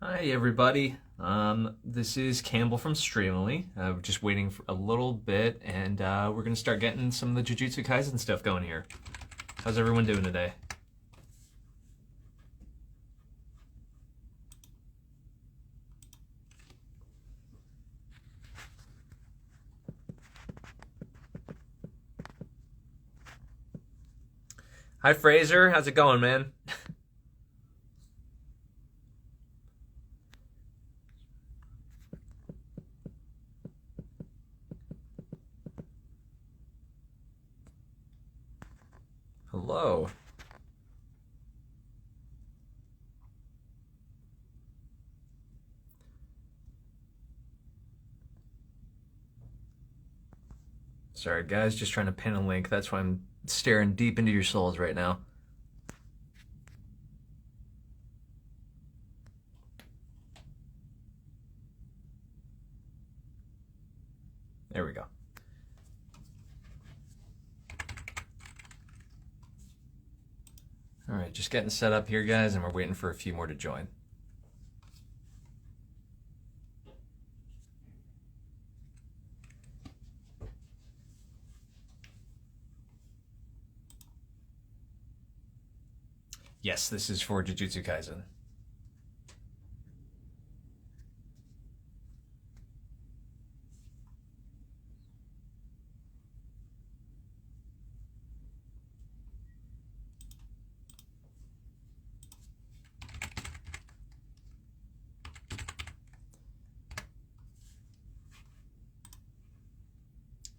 Hi everybody. This is Campbell from Streamily. We're just waiting for a little bit, and we're gonna start getting some of the Jujutsu Kaisen stuff going here. How's everyone doing today? Hi Fraser, how's it going, man? Hello. Sorry guys, just trying to pin a link. That's why I'm staring deep into your souls right now. There we go. All right, just getting set up here, guys, and we're waiting for a few more to join. Yes, this is for Jujutsu Kaisen.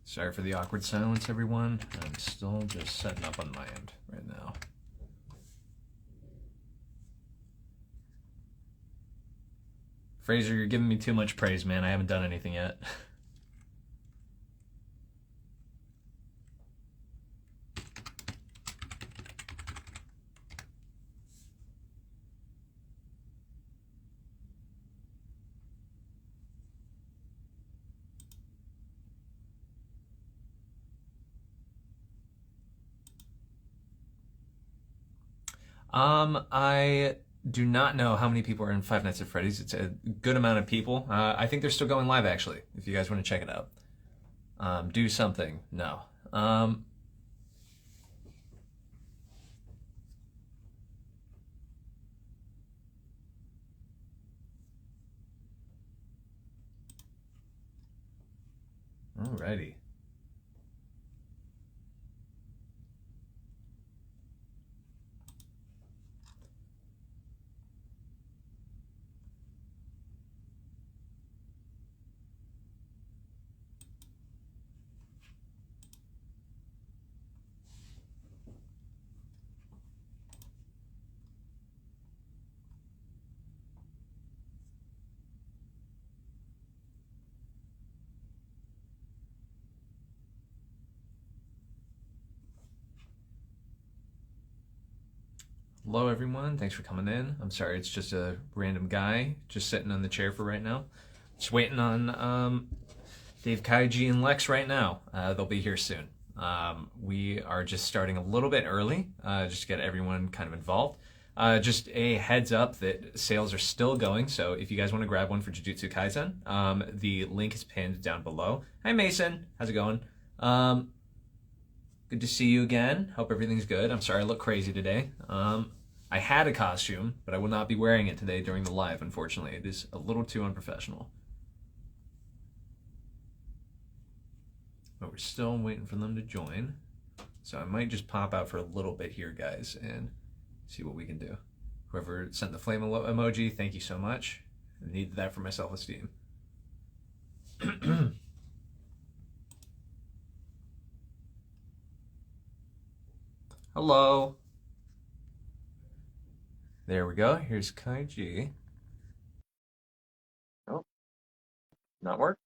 Sorry for the awkward silence, everyone. I'm still just setting up on my end right now. Fraser, you're giving me too much praise, man. I haven't done anything yet. I do not know how many people are in Five Nights at Freddy's. It's a good amount of people. I think they're still going live, actually, if you guys want to check it out. Do something. No. Alrighty. Hello, everyone. Thanks for coming in. I'm sorry, it's just a random guy just sitting on the chair for right now. Just waiting on Dave, Kaiji, and Lex right now. They'll be here soon. We are just starting a little bit early, just to get everyone kind of involved. Just a heads up that sales are still going, so if you guys want to grab one for Jujutsu Kaisen, the link is pinned down below. Hi, Mason. How's it going? Good to see you again. Hope everything's good. I'm sorry I look crazy today. I had a costume, but I will not be wearing it today during the live, unfortunately. It is a little too unprofessional. But we're still waiting for them to join. So I might just pop out for a little bit here, guys, and see what we can do. Whoever sent the flame emoji, thank you so much. I needed that for my self-esteem. Hello. There we go. Here's Kaiji. Oh, not work?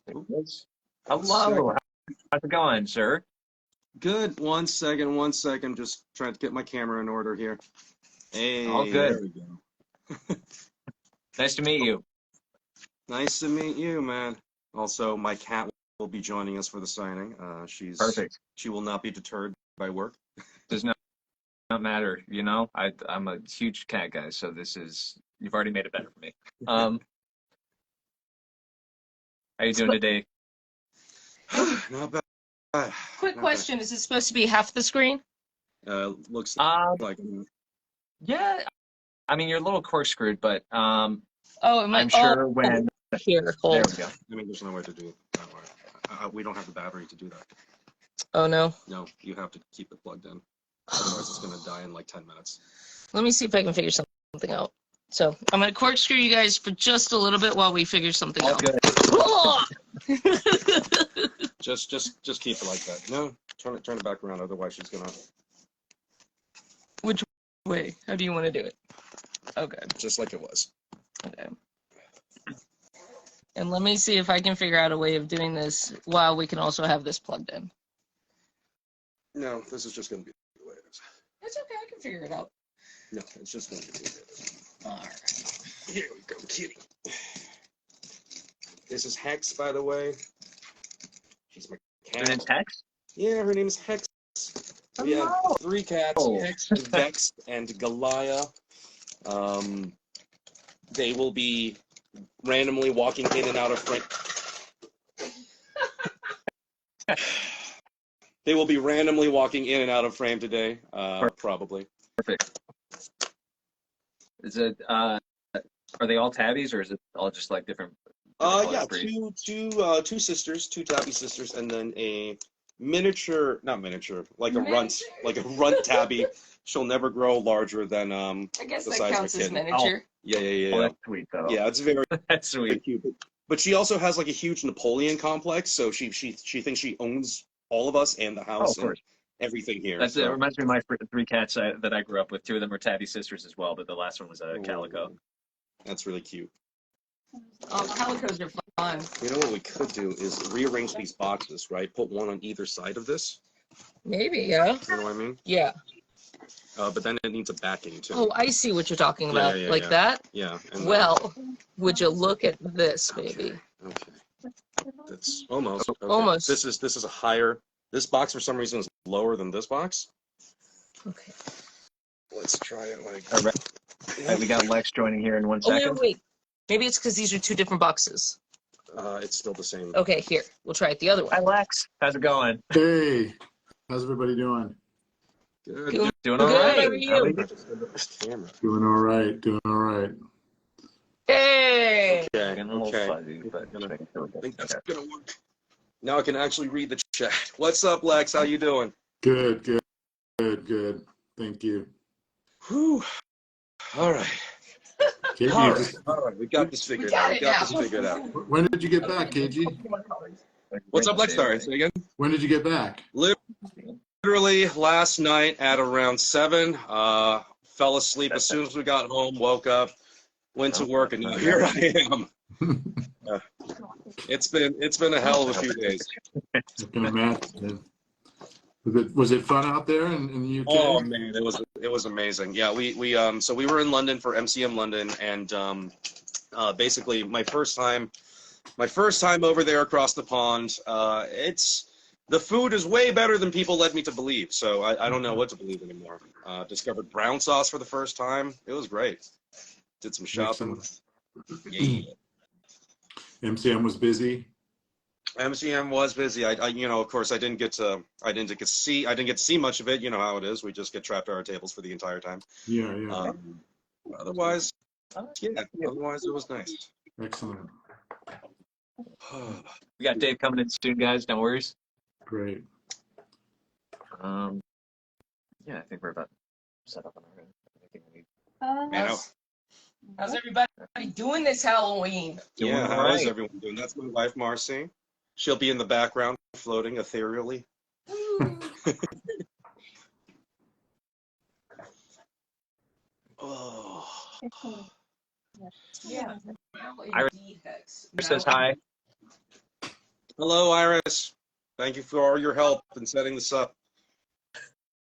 There he is. Hello. Second. How's it going, sir? Good. 1 second, 1 second. Just trying to get my camera in order here. All Hey, good. there we go. Nice to meet you. Nice to meet you, man. Also, my cat be joining us for the signing. Perfect. She will not be deterred by work. Does not matter, you know. I'm a huge cat guy, so you've already made it better for me. How you doing today? Not bad. Quick Not question: Is it supposed to be half the screen? bad. Looks like. Yeah. I mean, you're a little corkscrewed, but Oh, it might. I'm sure when Here, there hold. we go. I mean, there's no way to do it that way. We don't have the battery to do that. Oh no. No, you have to keep it plugged in. Otherwise, it's gonna die in like 10 minutes. Let me see if I can figure something out. So I'm gonna corkscrew you guys for just a little bit while we figure something All out. good. Just keep it like that. No, turn it back around. Otherwise, she's gonna. Which way? How do you want to do it? Okay. Just like it was. Okay. And let me see if I can figure out a way of doing this while we can also have this plugged in. No, this is just gonna be the way it is. It's okay. I can figure it out. No, it's just gonna be the way it is. All right. Here we go, kitty. This is Hex, by the way. She's my cat. And Hex? Yeah, her name is Hex. We have 3 cats, Hex, Vex, and Galia. They will be randomly walking in and out of frame. They will be randomly walking in and out of frame today, probably. Perfect. Is it are they all tabbies, or is it all just like different? Yeah, two sisters, 2 tabby sisters, and then a miniature, not miniature, like a runt tabby. She'll never grow larger than I guess the that size counts of a as kitten. miniature. Yeah. Oh, that's sweet though. Yeah, it's very, That's very sweet. cute. But she also has like a huge Napoleon complex, so she thinks she owns all of us and the house and everything here. It reminds me of my 3 cats that I grew up with. 2 of them were tabby sisters as well, but the last one was a calico. That's really cute. Oh, calicos are fun. You know what we could do is rearrange these boxes, right? Put one on either side of this. Maybe, yeah. You know what I mean? Yeah. But then it needs a backing too. Oh, I see what you're talking about. Yeah, like yeah. that? Yeah. And Well, would you look at this, baby? Okay. That's almost. Okay. Almost. This is a higher. This box for some reason is lower than this box. Okay. Let's try it like. All right, we got Lex joining here in 1 Oh, second. wait. Maybe it's because these are 2 different boxes. It's still the same. Okay, here. We'll try it the other way. Hi, Lex. How's it going? Hey, how's everybody doing? Good. Doing all Good, right. how are you? Doing all right, doing all right. Hey! Okay. Getting a little Okay. fuzzy, but I making sure we're think good. that's gonna work. Now I can actually read the chat. What's up, Lex? How you doing? Good. Thank you. Whew. All right. KG, All right. We got this figured out. when did you get back, KG? What's up, Lex? Sorry, say again. When did you get back? Literally last night at around 7. Fell asleep as soon as we got home. Woke up, went to work, and now here I am. It's been a hell of a few days. I can imagine. Was it fun out there in the UK? Oh man, it was amazing. Yeah, we were in London for MCM London, and basically my first time over there across the pond. The food is way better than people led me to believe. So I don't know what to believe anymore. Discovered brown sauce for the first time. It was great. Did some shopping. Yeah. MCM was busy. MCM was busy. I of course I didn't get to see much of it. You know how it is. We just get trapped at our tables for the entire time. Yeah. Otherwise it was nice. Excellent. We got Dave coming in soon, guys. No worries. Great. Yeah, I think we're about set up on our end. How's everybody doing this Halloween? Yeah, how is everyone doing? That's my wife, Marcy. She'll be in the background, floating ethereally. Oh. Yeah. Iris says hi. Hello, Iris. Thank you for all your help in setting this up.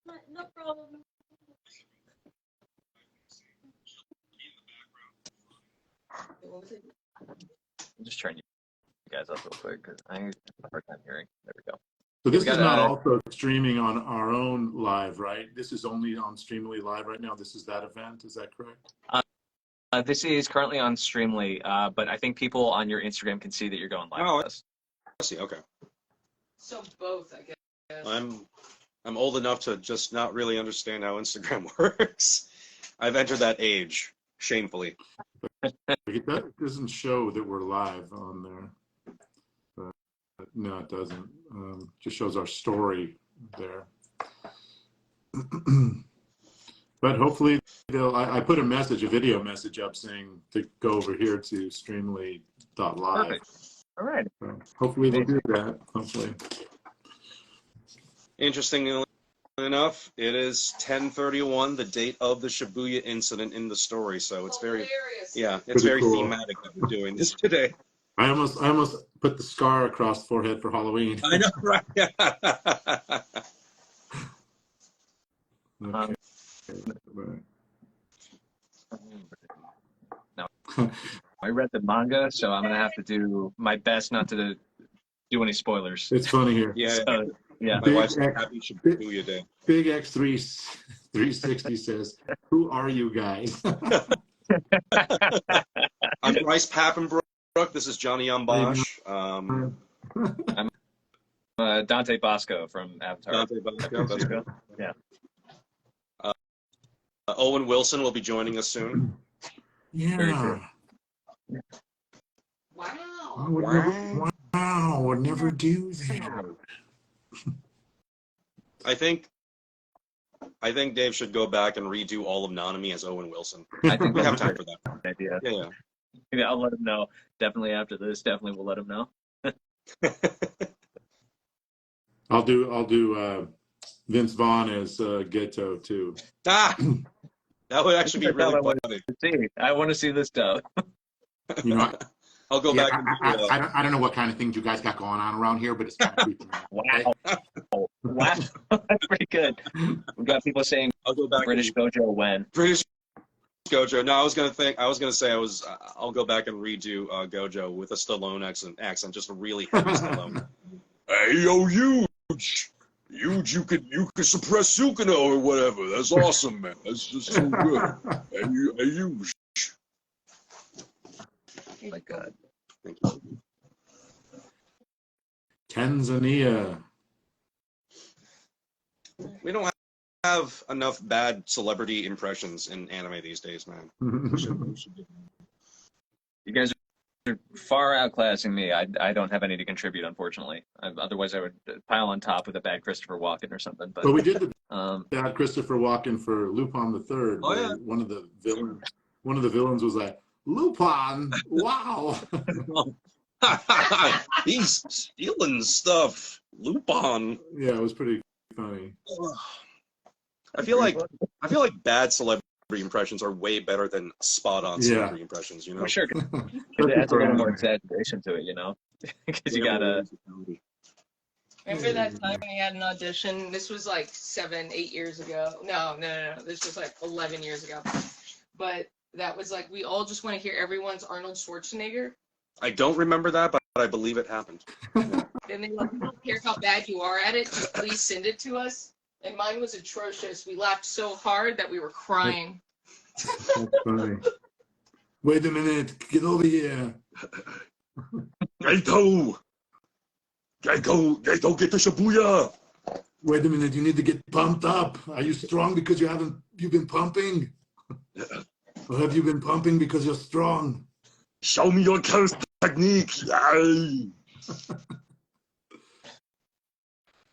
No problem. I'm just trying to guys up real quick because I have a hard time hearing. There we go. So this We is got, not also streaming on our own live, right? This is only on Streamily live right now. This is that event. Is that correct? This is currently on Streamily, but I think people on your Instagram can see that you're going live with us. I see. Okay. So both, I guess. I'm old enough to just not really understand how Instagram works. I've entered that age, shamefully. It doesn't show that we're live on there. But no, it doesn't. Just shows our story there. But hopefully I put a video message up saying to go over here to streamly.live. Perfect. All right. So hopefully they'll do that. Hopefully. Interestingly enough, it is 10/31, the date of the Shibuya incident in the story. So it's very, yeah, it's Pretty very cool. thematic that we're doing this today. I almost put the scar across the forehead for Halloween. I know, right? Okay. No, I read the manga, so I'm gonna have to do my best not to do any spoilers. It's funny here. Yeah. So, yeah. My wife's like, happy Shibuya Day. Big X360 says, "Who are you guys?" I'm Bryce Pappenbrook. This is Johnny Ambosh. I'm Dante Bosco from Avatar. Dante Bosco. Yeah. Owen Wilson will be joining us soon. Very true. Yeah. Wow. Wow, would never do that. I think Dave should go back and redo all of Nanami as Owen Wilson. I think We have time for that. idea. Yeah. Maybe I'll let him know. Definitely after this. Definitely we'll let him know. I'll do Vince Vaughn as Geto too. Ah, that would actually be really funny. I want to see this stuff. You know, I'll go yeah, back and I don't know what kind of things you guys got going on around here, but it's kind of creepy. Wow. Wow. That's pretty good. We got people saying I'll go back. British Gojo when. British Gojo. No, I was gonna say I'll go back and redo Gojo with a Stallone accent, just a really heavy Stallone. Hey yo, huge, you could suppress Sukino or whatever. That's awesome, man. That's just so good. Hey huge. Oh my God. Thank you. Tanzania. We don't have enough bad celebrity impressions in anime these days, man. You guys are far outclassing me. I don't have any to contribute, unfortunately. Otherwise, I would pile on top with a bad Christopher Walken or something. But we did the bad Christopher Walken for Lupin the Third. Oh, yeah. One of the villains was like, Lupin, wow. He's stealing stuff. Lupin. Yeah, it was pretty funny. I feel like bad celebrity impressions are way better than spot-on celebrity impressions. You know, for sure. It adds a little more exaggeration to it, you know, because you gotta. Remember that time we had an audition? This was like 7-8 years ago. No. This was like 11 years ago. But that was like, we all just want to hear everyone's Arnold Schwarzenegger. I don't remember that, but I believe it happened. And they like, we don't care how bad you are at it, just please send it to us. And mine was atrocious. We laughed so hard that we were crying. That's funny. Wait a minute, get over here. Gaito, get the Shibuya. Wait a minute, you need to get pumped up. Are you strong because you've been pumping? Or have you been pumping because you're strong? Show me your technique. Yay.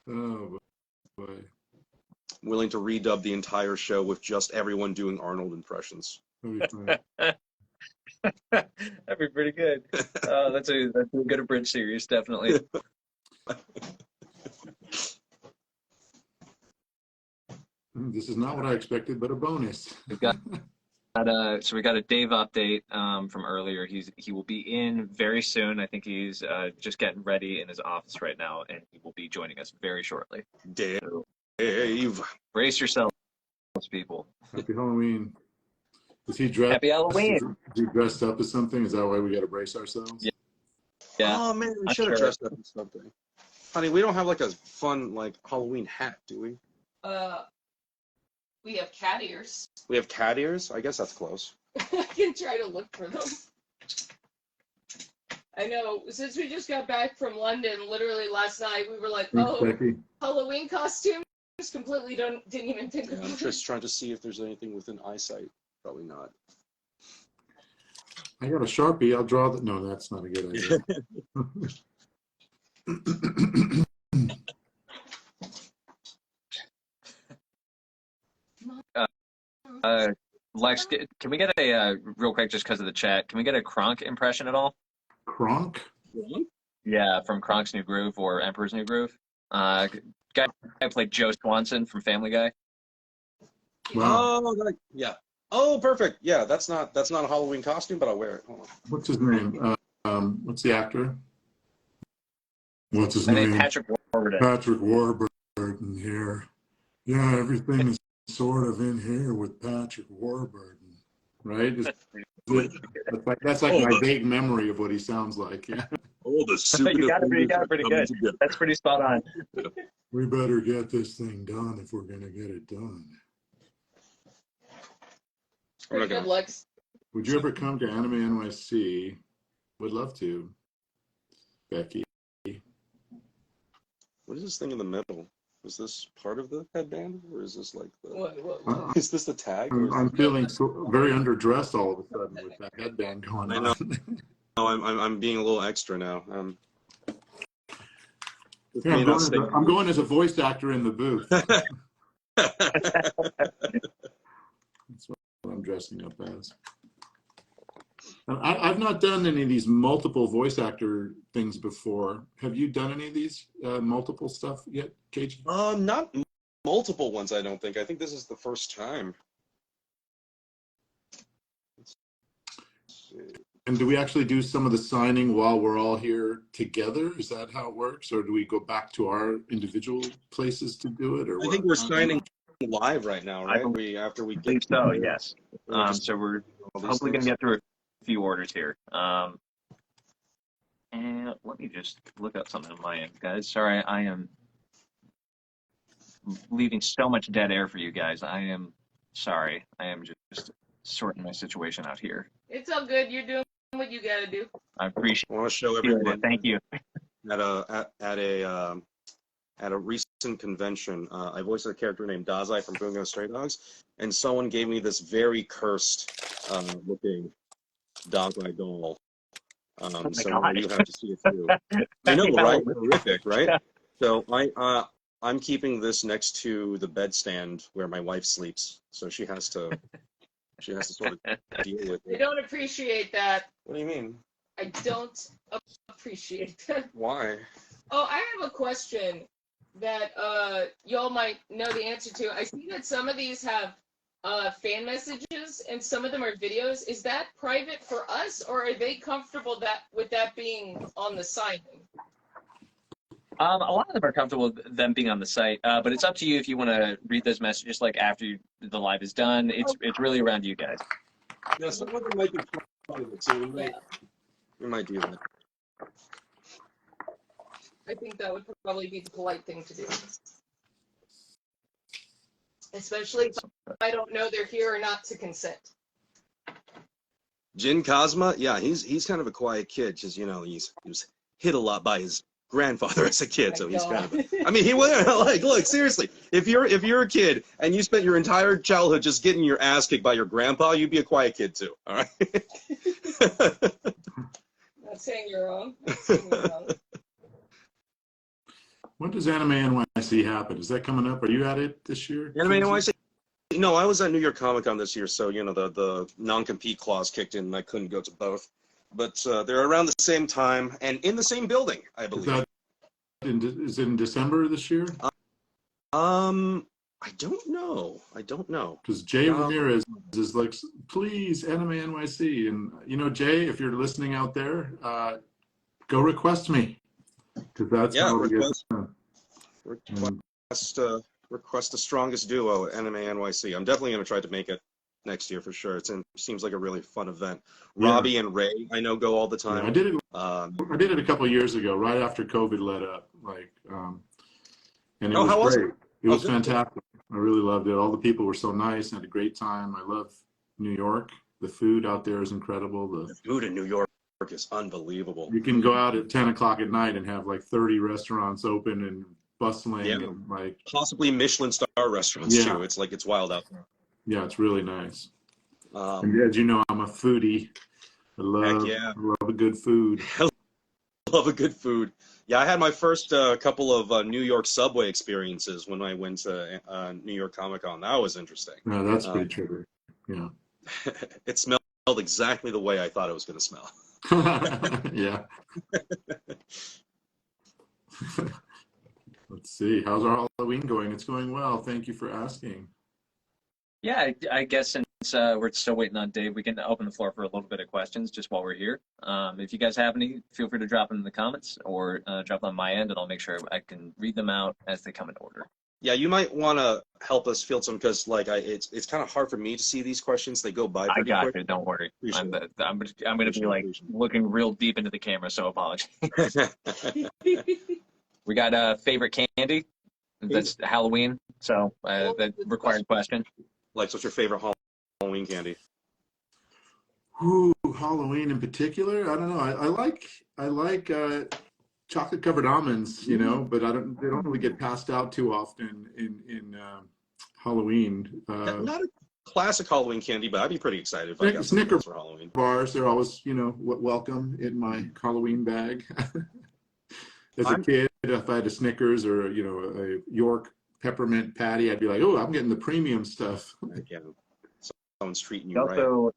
Oh boy. Willing to redub the entire show with just everyone doing Arnold impressions. That'd be That'd be pretty good. That's a good abridged series, definitely. This is not what I expected, but a bonus. We got a Dave update from earlier. He will be in very soon. I think he's just getting ready in his office right now, and he will be joining us very shortly. Dave. So, brace yourselves, people. Happy Halloween. Is he dressed? Happy Halloween. Is he dressed up as something? Is that why we got to brace ourselves? Yeah. Yeah. Oh man, we I'm should have sure. dressed up in something. Honey, we don't have like a fun like Halloween hat, do we? We have cat ears. We have cat ears. I guess that's close. I can try to look for them. I know, since we just got back from London, literally last night, we were like, Thanks, oh, Becky. Halloween costumes? Completely didn't even think Yeah, about I'm it. just trying to see if there's anything within eyesight. Probably not. I got a Sharpie. I'll draw the. No, that's not a good idea. Lex, can we get a real quick, just because of the chat? Can we get a Kronk impression at all? Kronk? Yeah, from Kronk's New Groove or Emperor's New Groove. Guy played Joe Swanson from Family Guy. Wow. Oh, yeah. Oh, perfect. Yeah, that's not a Halloween costume, but I'll wear it. Hold on. What's his name? What's the actor? What's his I think name? Patrick Warburton. Patrick Warburton here. Yeah, everything is sort of in here with Patrick Warburton, right? That's like my vague memory of what he sounds like. Yeah. Oh, the You got it pretty good. That's pretty spot on. We better get this thing done if we're gonna get it done. Pretty good, Lex. Would you ever come to Anime NYC? Would love to. Becky. What is this thing in the middle? Is this part of the headband, or is this like the? What? Is this the tag? Or is I'm feeling so very underdressed all of a sudden with that headband going I know. on. No, I'm being a little extra now. Yeah, I'm going as a voice actor in the booth. That's what I'm dressing up as. I've not done any of these multiple voice actor things before. Have you done any of these multiple stuff yet, Kaiji? Not multiple ones, I don't think. I think this is the first time. Let's see. And do we actually do some of the signing while we're all here together? Is that how it works? Or do we go back to our individual places to do it? Or I think we're signing live right now, right? After we believe so, yes. So we're hopefully going to get through a few orders here. And let me just look up something on my end, guys. Sorry, I am leaving so much dead air for you guys. I am sorry. I am just sorting my situation out here. It's all good. You're doing what you gotta do. I appreciate I want to show it. everyone. Thank you. At a recent convention, I voiced a character named Dazai from Bungo Stray Dogs, and someone gave me this very cursed looking Dazai doll. So you have to see it too. I know, right? Horrific, right? So I'm keeping this next to the bedstand where my wife sleeps, so she has to sort of deal with I it. don't appreciate that. What do you mean? I don't appreciate that. Why? Oh, I have a question that y'all might know the answer to. I see that some of these have fan messages and some of them are videos. Is that private for us, or are they comfortable with that being on the signing? A lot of them are comfortable with them being on the site, but it's up to you if you want to read those messages like after the live is done. It's really around you guys. Yeah, some of them might be private, so we might do that. I think that would probably be the polite thing to do. Especially if I don't know they're here or not to consent. Jin Kazuma, yeah, he's kind of a quiet kid, because he was hit a lot by his grandfather as a kid, so he's kind of. I mean, he was like, look, seriously, if you're a kid and you spent your entire childhood just getting your ass kicked by your grandpa, you'd be a quiet kid too. All right. Not saying you're wrong. Not saying you're wrong. When does Anime NYC happen? Is that coming up? Are you at it this year? Anime NYC? No, I was at New York Comic Con this year, so the non-compete clause kicked in, and I couldn't go to both. But they're around the same time and in the same building, I believe. Is it in December this year? I don't know. Because Jay Ramirez is like, please, Anime NYC. And, Jay, if you're listening out there, go request me. Because that's how it gets done. Request the strongest duo at Anime NYC. I'm definitely going to try to make it. next year for sure. Seems like a really fun event. Yeah. Robbie and Ray, I know, go all the Yeah, time. I did it. Um, I did it a couple of years ago, right after COVID let up. And it Oh, was how was great. it? It Oh, was good. fantastic. I really loved it. All the people were so nice. I had a great time. I love New York. The food out there is incredible. The food in New York is unbelievable. You can go out at 10 o'clock at night and have like 30 restaurants open and bustling Yeah. and like, Possibly Michelin star restaurants Yeah. too. It's wild out there. yeah, it's really nice. Um, And as you know, I'm a foodie. Heck yeah. I love a good food. Love a good food. Yeah, I had my first couple of New York subway experiences when I went to New York Comic Con. That was interesting. No, that's pretty true. Yeah. It smelled exactly the way I thought it was going to smell. Yeah. Let's see. How's our Halloween going? It's going well. Thank you for asking. Yeah, I guess since we're still waiting on Dave, we can open the floor for a little bit of questions just while we're here. If you guys have any, feel free to drop them in the comments or drop them on my end, and I'll make sure I can read them out as they come in order. Yeah, you might want to help us field some because it's kind of hard for me to see these questions. They go by I pretty got quick. you. Don't worry. Appreciate I'm going to be like looking real deep into the camera, so apologies. We got favorite candy. That's Halloween, so that required question. Like, what's your favorite Halloween candy? Ooh, Halloween in particular? I don't know. I like chocolate covered almonds, you know, but they don't really get passed out too often in Halloween. Not a classic Halloween candy, but I'd be pretty excited if I got something else for Halloween. Bars, they're always, you know, welcome in my Halloween bag. As a kid, if I had a Snickers or, you know, a York peppermint patty, I'd be like, oh, I'm getting the premium stuff. Yeah. Someone's treating you right. Also,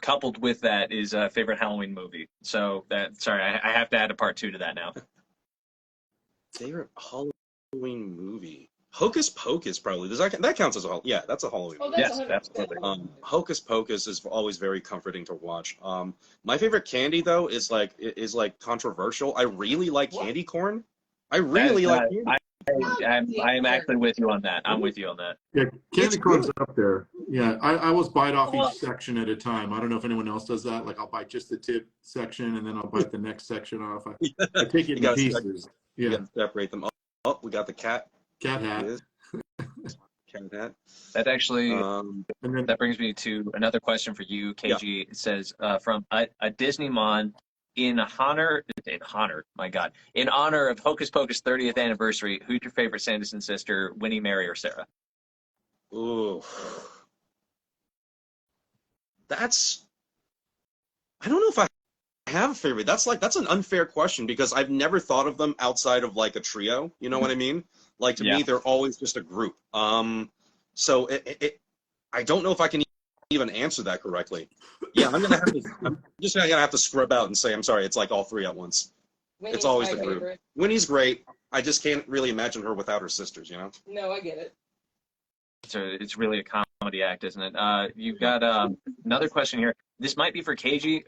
coupled with that is a favorite Halloween movie. So sorry, I have to add a part 2 to that now. Favorite Halloween movie? Hocus Pocus, probably. That counts as yeah, that's a Halloween movie. Yes, absolutely. Hocus Pocus is always very comforting to watch. My favorite candy though is like controversial. I really like candy corn. I really like candy. I'm actually with you on that. I'm with you on that. Yeah, candy corn's up there. Yeah, I always bite off each section at a time. I don't know if anyone else does that. Like I'll bite just the tip section and then I'll bite the next section off. I take it in pieces. You gotta separate them. Oh, we got the cat. Cat hat. Cat hat. That actually And that brings me to another question for you, KG. It says from a Disney Mon in honor of Hocus Pocus 30th anniversary. Who's your favorite Sanderson sister, Winnie, Mary, or Sarah? Ooh, I don't know if I have a favorite. That's an unfair question because I've never thought of them outside of like a trio. You know what I mean? Like to me, they're always just a group. So I don't know if I can even answer that correctly. Yeah, I'm just gonna have to scrub out and say I'm sorry. It's like all three at once. Winnie's It's always my the group. favorite. Winnie's great. I just can't really imagine her without her sisters. You know? No, I get it. So it's really a comedy act, isn't it? You've got another question here. This might be for KG.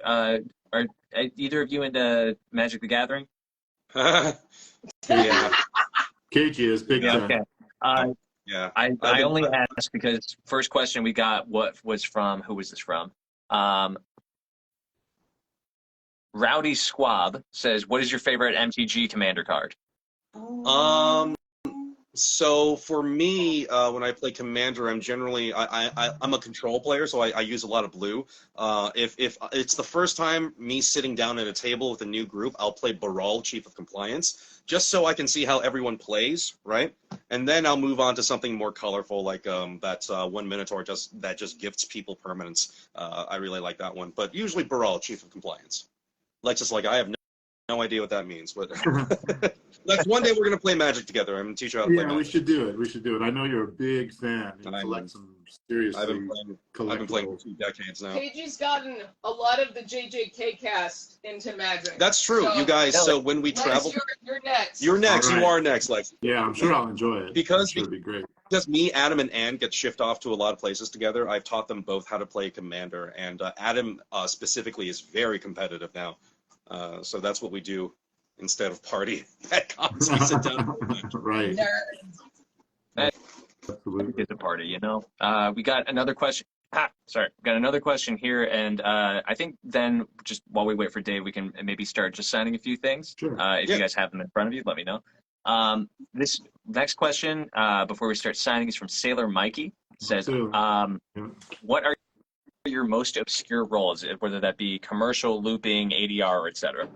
Are either of you into Magic the Gathering? Yeah. KG is big time. Okay. Yeah. I only asked because first question we got who was this from? Rowdy Squab says, what is your favorite MTG commander card? So for me, when I play Commander, I'm generally I'm a control player, so I use a lot of blue. If it's the first time me sitting down at a table with a new group, I'll play Baral, Chief of Compliance, just so I can see how everyone plays, right? And then I'll move on to something more colorful, like that's one Minotaur that just gifts people permanence. I really like that one, but usually Baral, Chief of Compliance. Lexus, I have no idea what that means, but like one day we're gonna play Magic together. I'm gonna teach you how to play Magic. We should do it. We should do it. I know you're a big fan. You collect some seriously. I've been playing for 2 decades now. KG's gotten a lot of the JJK cast into Magic. That's true, you guys. So when we travel, you're next. you're next. All right. You are next, Lex. Yeah, I'm sure I'll enjoy it. Because it'll be great. Because me, Adam, and Ann get shipped off to a lot of places together. I've taught them both how to play Commander, and Adam specifically is very competitive now. So that's what we do instead of party at cons. We sit down. Right. Nerd. Absolutely. It's a party, you know. We got another question. Sorry, got another question here, and I think then just while we wait for Dave, we can maybe start just signing a few things. Sure. If Yeah. you guys have them in front of you, let me know. This next question, before we start signing, is from Sailor Mikey. It says, Sailor. Yeah. what are your most obscure roles, whether that be commercial, looping, ADR, etc.?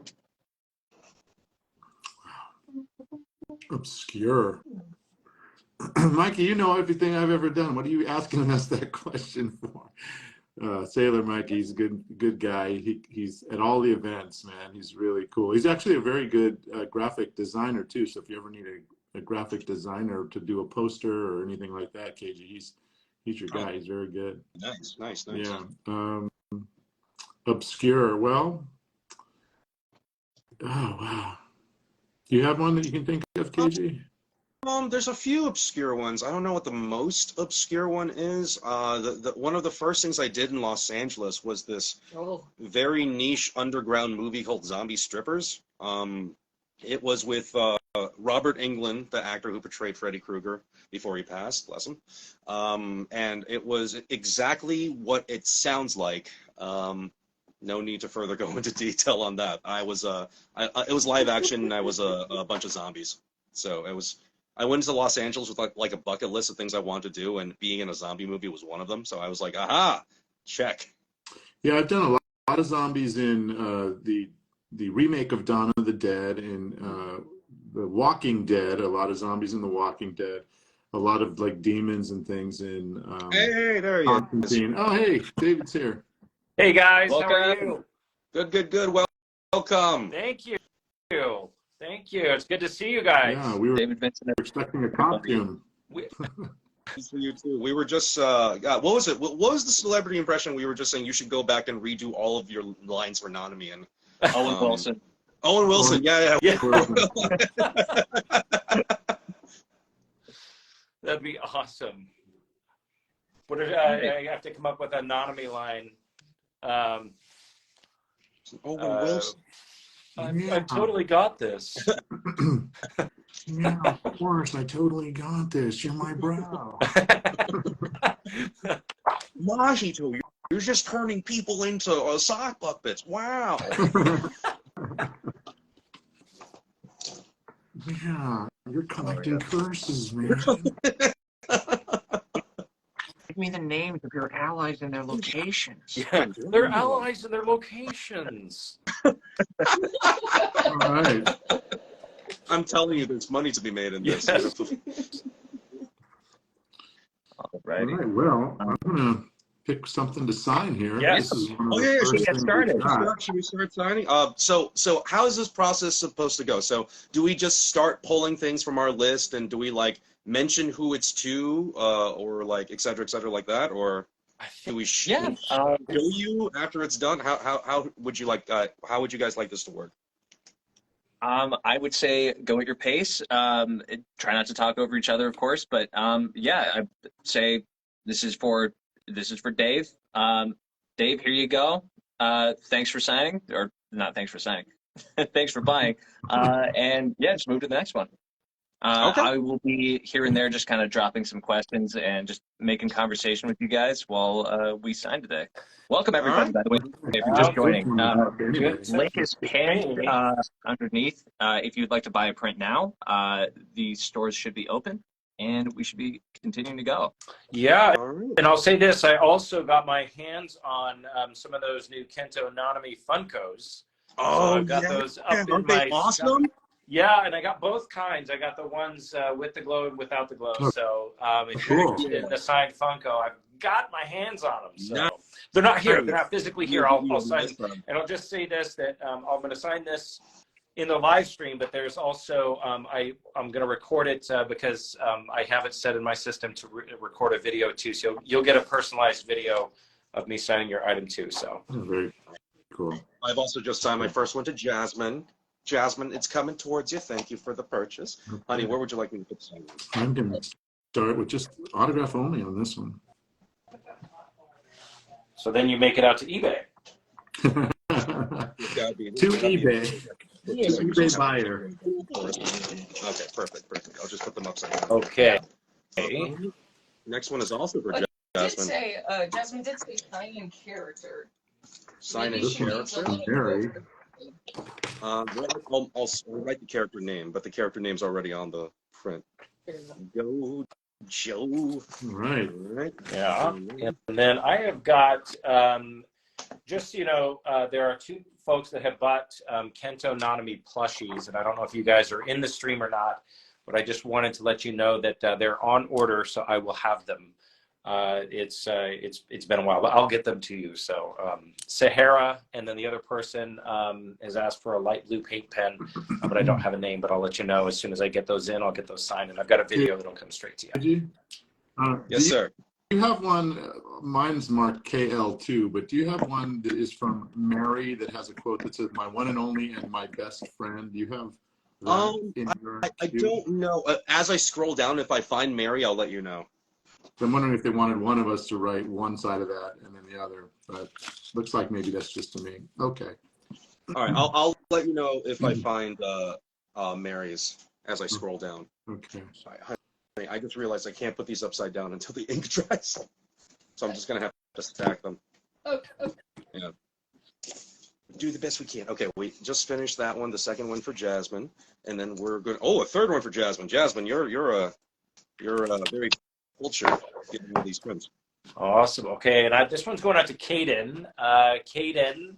Obscure. Mikey, you know everything I've ever done. What are you asking us that question for? Sailor Mikey, he's a good guy. He's at all the events, man. He's really cool. He's actually a very good graphic designer too. So if you ever need a graphic designer to do a poster or anything like that, Kaiji, he's your guy. He's very good. Nice. Yeah. Obscure. Well, oh wow. Do you have one that you can think of, KG? There's a few obscure ones. I don't know what the most obscure one is. One of the first things I did in Los Angeles was this very niche underground movie called Zombie Strippers. It was with Robert Englund, the actor who portrayed Freddy Krueger before he passed, bless him. And it was exactly what it sounds like. No need to further go into detail on that. It was live action, and I was a bunch of zombies. So I went to Los Angeles with like a bucket list of things I wanted to do, and being in a zombie movie was one of them. So I was like, aha, check. Yeah, I've done a lot of zombies in the remake of Dawn of the Dead, and The Walking Dead. A lot of zombies in The Walking Dead. A lot of like demons and things in. Hey, there he is. Oh, hey, David's here. Hey guys, Welcome. how are you? Good. Welcome. Thank you. Thank you. It's good to see you guys. Yeah, we were David Vincent. expecting a costume. For you too. We were just what was it? What was the celebrity impression? We were just saying you should go back and redo all of your lines for Nanami and Owen Wilson. Owen Wilson. Yeah. That'd be awesome. What if I have to come up with a Nanami line? Owen Wilson. I totally got this. Yeah, of course, I totally got this. You're my bro. Mahito, you're just turning people into sock puppets. Wow. Yeah, you're collecting curses, man. Give me the names of your allies and their locations. Yeah, they're allies in their locations. All right. I'm telling you, there's money to be made in this. Yes. All right. Well, I'm gonna pick something to sign here. Yes. This is one of Oh the yeah, first should we things get started? we got. Should we start signing? So how is this process supposed to go? So do we just start pulling things from our list, and do we like mention who it's to, or like et cetera like that, or do we show you after it's done? How would you like? How would you guys like this to work? I would say go at your pace. Try not to talk over each other, of course, but yeah, I'd say this is for Dave. Dave, here you go. Thanks for signing, or not thanks for signing. Thanks for buying. And yeah, just move to the next one. Okay. I will be here and there just kind of dropping some questions and just making conversation with you guys while we sign today. Welcome, everybody, by the way, if you're just joining. Link is pinned underneath. If you'd like to buy a print now, the stores should be open, and we should be continuing to go. Yeah, All right. and I'll say this, I also got my hands on some of those new Kento Nanami Funkos. Oh, so I've got those up in aren't my they awesome? Yeah, and I got both kinds. I got the ones with the glow and without the glow. So if you're Cool. interested in the signed Funko, I've got my hands on them. So Nice. they're not here. They're not physically here. I'll sign Nice. and I'll just say this, that I'm going to sign this in the live stream, but there's also, I'm going to record it because I have it set in my system to record a video too. So you'll get a personalized video of me signing your item too. So Very cool. I've also just signed my first one to Jasmine. Jasmine, it's coming towards you. Thank you for the purchase. Okay. Honey, where would you like me to put the I'm gonna start with just autograph only on this one. so then you make it out to eBay. To eBay. eBay buyer. Okay, perfect. I'll just put them upside down. Okay. Next one is also for Jasmine. Jasmine did say sign in character. Sign Maybe in she needs a character. little Mary. I'll write the character name, but the character name's already on the print. Go, Joe. All right. All right. Yeah. And then I have got, just, there are two folks that have bought Kento Nanami plushies, and I don't know if you guys are in the stream or not, but I just wanted to let you know that they're on order, so I will have them. It's been a while, but I'll get them to you. So Sahara, and then the other person has asked for a light blue paint pen, but I don't have a name, but I'll let you know as soon as I get those in. I'll get those signed, and I've got a video that'll come straight to you. Yes, sir. Do you have one? Mine's marked KL2, but do you have one that is from Mary that has a quote that says "My one and only and my best friend"? Do you have that in your I don't know. As I scroll down, if I find Mary, I'll let you know. So I'm wondering if they wanted one of us to write one side of that and then the other, but looks like maybe that's just to me. Okay. All right, I'll let you know if I find Mary's as I scroll down. Okay. Sorry, honey, I just realized I can't put these upside down until the ink dries, so I'm just gonna have to stack them. Okay. Yeah. Do the best we can. Okay, we just finished that one. The second one for Jasmine, and then we're good. Oh, a third one for Jasmine. Jasmine, you're a very cultured getting all these prints. Awesome. Okay, and this one's going out to Kaden. Kaden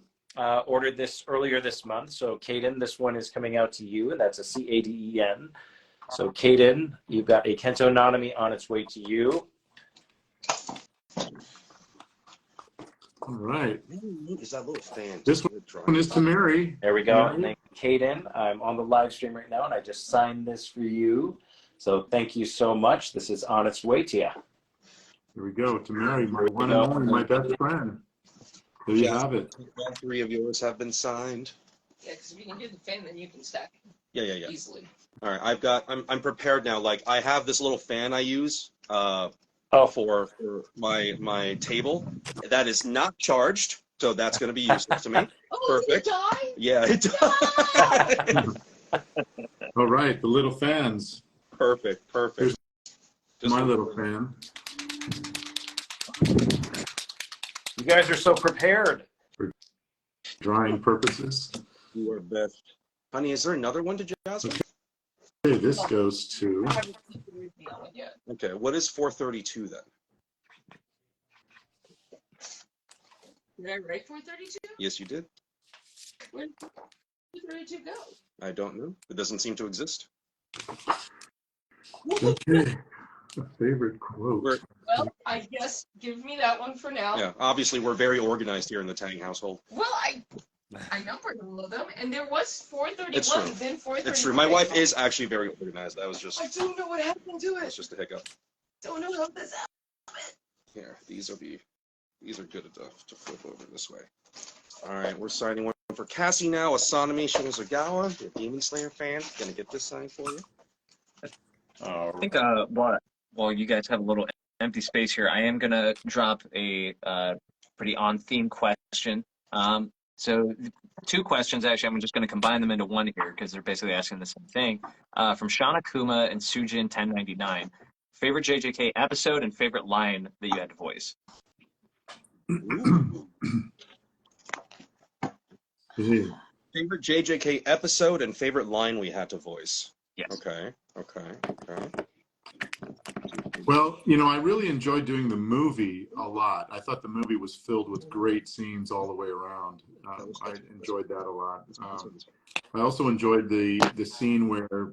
ordered this earlier this month. So Kaden, this one is coming out to you, and that's a Caden. So Kaden, you've got a Kento Nanami on its way to you. All right. Is that little fan? This one is to Mary. There we go. Mary. Thank you, Kaden. I'm on the live stream right now, and I just signed this for you. So thank you so much. This is on its way to you. Here we go. To Mary, my one and only, my best friend. There you have it. All three of yours have been signed. Yeah, because if you can do the fan, then you can stack it Yeah. easily. All right, I'm prepared now. Like, I have this little fan I use for my table. That is not charged, so that's going to be useless to me. Oh, Perfect. it died? Yeah, it does. All right, the little fans. Perfect. Here's Just my little fan. You guys are so prepared. For drawing purposes. You are best. Honey, is there another one to Jasmine? Okay, this goes to. I haven't seen the review on it yet. Okay, what is 432 then? Did I write 432? Yes, you did. Where did 432 go? I don't know. It doesn't seem to exist. Okay. A favorite quote. Well, I guess give me that one for now. Yeah, obviously we're very organized here in the Tang household. Well, I numbered all of them, and there was 431, It's true. then 431. It's true. My wife is actually very organized. That was just I don't know what happened to that's it. just a hiccup. Don't know how this happened. Here, these are good enough to flip over this way. All right, we're signing one for Cassie now. Asanami Shinozagawa, the Demon Slayer fan. Gonna get this signed for you. I think while you guys have a little empty space here, I am gonna drop a pretty on-theme question. So two questions actually. I'm just gonna combine them into one here because they're basically asking the same thing. From Shana Kuma and Sujin 1099. Favorite JJK episode and favorite line that you had to voice. Favorite JJK episode and favorite line we had to voice. Yes. Okay. Well, I really enjoyed doing the movie a lot. I thought the movie was filled with great scenes all the way around. I enjoyed that a lot. I also enjoyed the scene where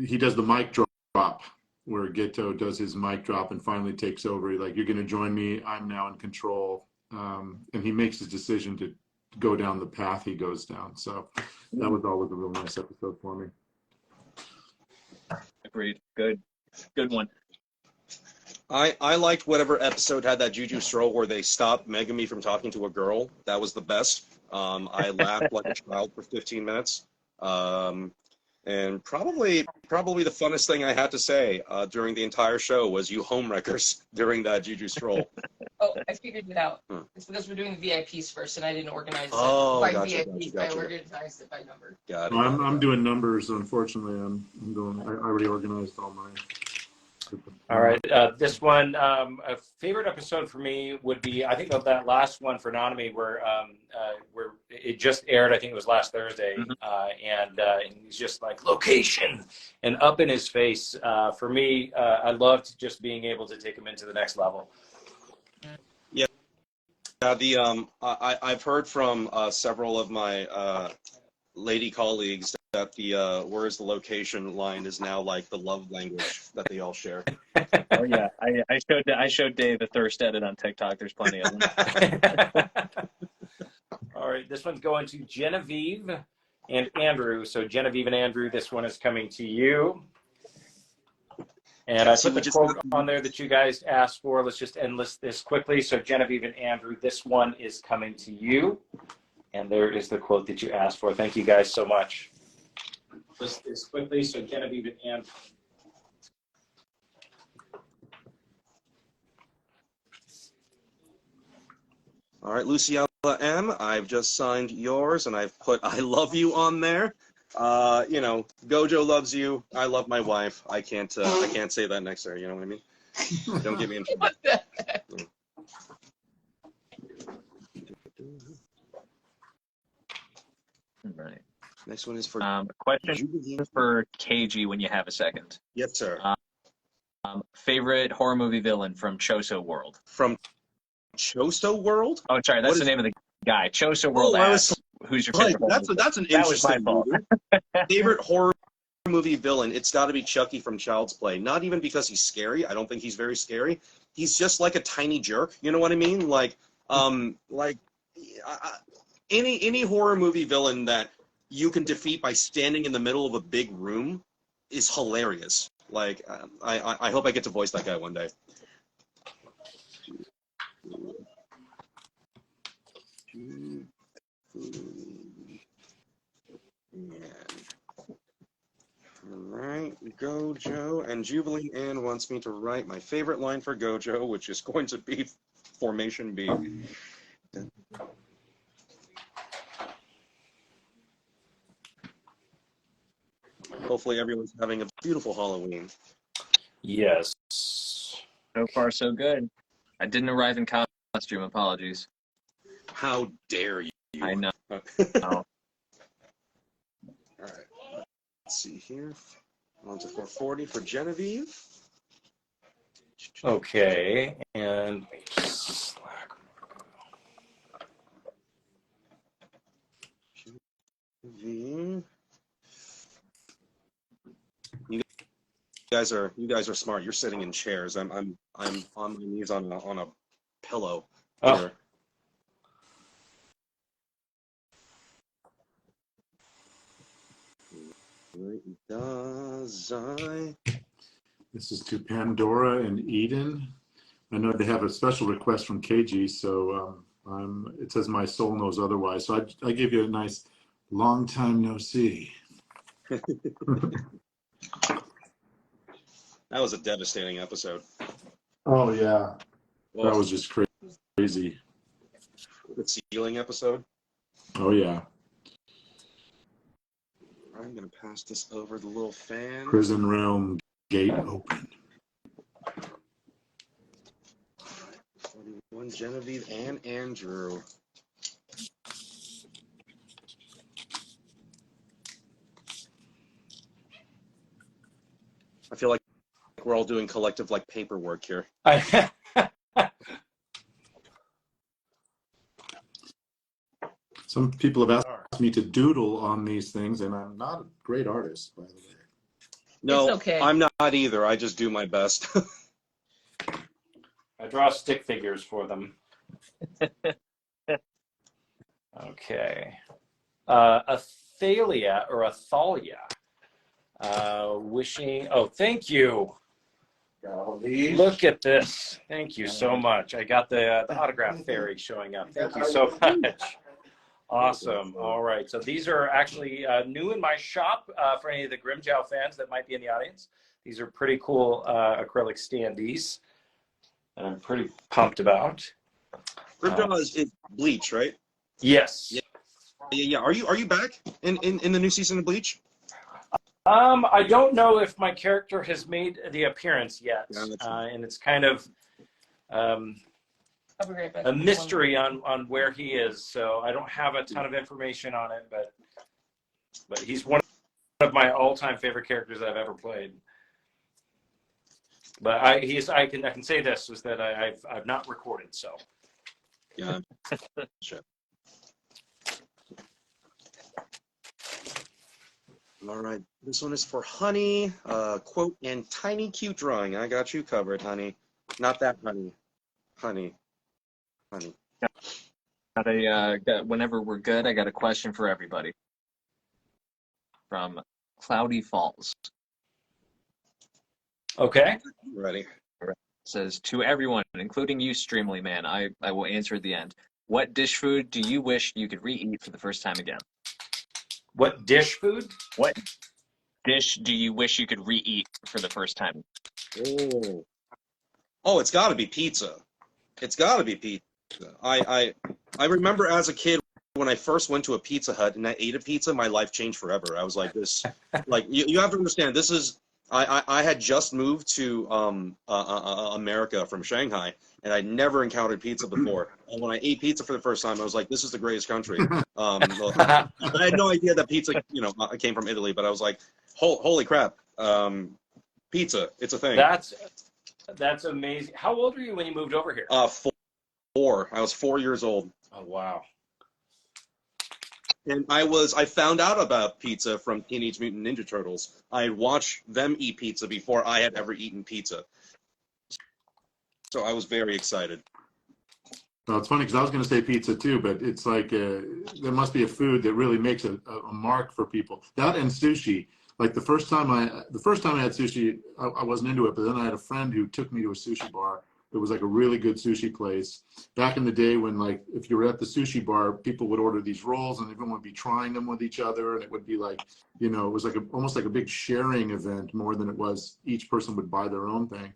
he does the mic drop, where Geto does his mic drop and finally takes over. He's like, "You're going to join me. I'm now in control." And he makes his decision to go down the path he goes down. So that was always a real nice episode for me. Agreed. Good one. I liked whatever episode had that Juju stroll where they stopped Megami from talking to a girl. That was the best. I laughed like a child for 15 minutes. And probably the funnest thing I had to say during the entire show was "you homewreckers" during that Juju stroll. Oh, I figured it out. It's because we're doing the VIPs first, and I didn't organize it Oh, by gotcha, VIPs. gotcha. I organized it by number. Got it. I'm doing numbers, unfortunately. I already organized all mine. All right. This one, a favorite episode for me would be, I think of that last one for Nanami where it just aired. I think it was last Thursday. And he's just like, location, and up in his face. For me, I loved just being able to take him into the next level. Yeah, I've heard from several of my lady colleagues that the where's the location line is now like the love language that they all share. Oh yeah, I showed Dave the thirst edit on TikTok. There's plenty of them. All right, this one's going to Genevieve and Andrew. So Genevieve and Andrew, this one is coming to you. And I put the quote on there that you guys asked for. Let's just enlist this quickly. So Genevieve and Andrew, this one is coming to you. And there is the quote that you asked for. Thank you guys so much. List this quickly. So Genevieve and Andrew. All right, Luciella M., I've just signed yours, and I've put I love you on there. You know, Gojo loves you. I love my wife. I can't say that next to her. You know what I mean? Don't get me in trouble. Right. Next one is for question for Kaiji when you have a second. Yes, sir. Favorite horror movie villain from Choso World? From Choso World? Oh, sorry, that's the name of the guy. Choso World asks, who's your favorite horror movie? That's an That was my interesting fault. favorite horror movie villain. It's got to be Chucky from Child's Play. Not even because he's scary. I don't think he's very scary. He's just like a tiny jerk. You know what I mean? Like any horror movie villain that you can defeat by standing in the middle of a big room is hilarious. Like I hope I get to voice that guy one day. Alright, Gojo, and Jubilee Ann wants me to write my favorite line for Gojo, which is going to be Formation B. Hopefully everyone's having a beautiful Halloween. Yes. So far, so good. I didn't arrive in costume. Apologies. How dare you? I know. All right. Let's see here. On to 440 for Genevieve. Okay, and You guys are smart. You're sitting in chairs. I'm on my knees on a pillow. Oh. Here. This is to Pandora and Eden. I know they have a special request from Kaiji, so it says my soul knows otherwise. So I give you a nice long time no see. That was a devastating episode. Oh yeah, Well, that was just crazy. the ceiling episode. Oh yeah, I'm gonna pass this over the little fan. prison realm gate open. 41 Genevieve and Andrew. I feel like we're all doing collective like paperwork here. Some people have asked me to doodle on these things, and I'm not a great artist, by the way. No, It's okay. I'm not either. I just do my best. I draw stick figures for them. Okay. Athalia or Athalia. Wishing. Oh, thank you. Look at this. Thank you so much. I got the autograph fairy showing up. Thank you so much. Awesome. All right. So these are actually new in my shop for any of the Grimjow fans that might be in the audience. These are pretty cool acrylic standees that I'm pretty pumped about. Grimjaw is Bleach, right? Yes. Yeah. Are you back in the new season of Bleach? I don't know if my character has made the appearance yet, Yeah, and it's kind of I'll be right back. a mystery on where he is. So I don't have a ton of information on it, but he's one of my all-time favorite characters that I've ever played. But I can say this is that I've not recorded, so. Yeah. Sure. All right. This one is for Honey. Quote and tiny cute drawing. I got you covered, Honey. Not that Honey. Honey. Honey. Whenever we're good, I got a question for everybody. From Cloudy Falls. Okay. Ready. It says, to everyone, including you, Streamily Man, I will answer at the end. What dish food do you wish you could re-eat for the first time again? What dish food? What dish do you wish you could re-eat for the first time? Oh, it's got to be pizza. It's got to be pizza. I remember as a kid when I first went to a Pizza Hut and I ate a pizza, my life changed forever. I was like this, like you have to understand. This is I had just moved to America from Shanghai, and I'd never encountered pizza before. And when I ate pizza for the first time, I was like, this is the greatest country. I had no idea that pizza, came from Italy, but I was like, holy crap, pizza, it's a thing. That's amazing. How old were you when you moved over here? 4. I was 4 years old. Oh, wow. And I found out about pizza from Teenage Mutant Ninja Turtles. I had watched them eat pizza before I had ever eaten pizza. So I was very excited. Well, it's funny because I was going to say pizza too, but it's like there must be a food that really makes a mark for people. That and sushi. Like the first time I had sushi, I wasn't into it, but then I had a friend who took me to a sushi bar. It was like a really good sushi place. Back in the day when, like, if you were at the sushi bar, people would order these rolls and everyone would be trying them with each other. And it would be like, it was like almost like a big sharing event more than it was each person would buy their own thing.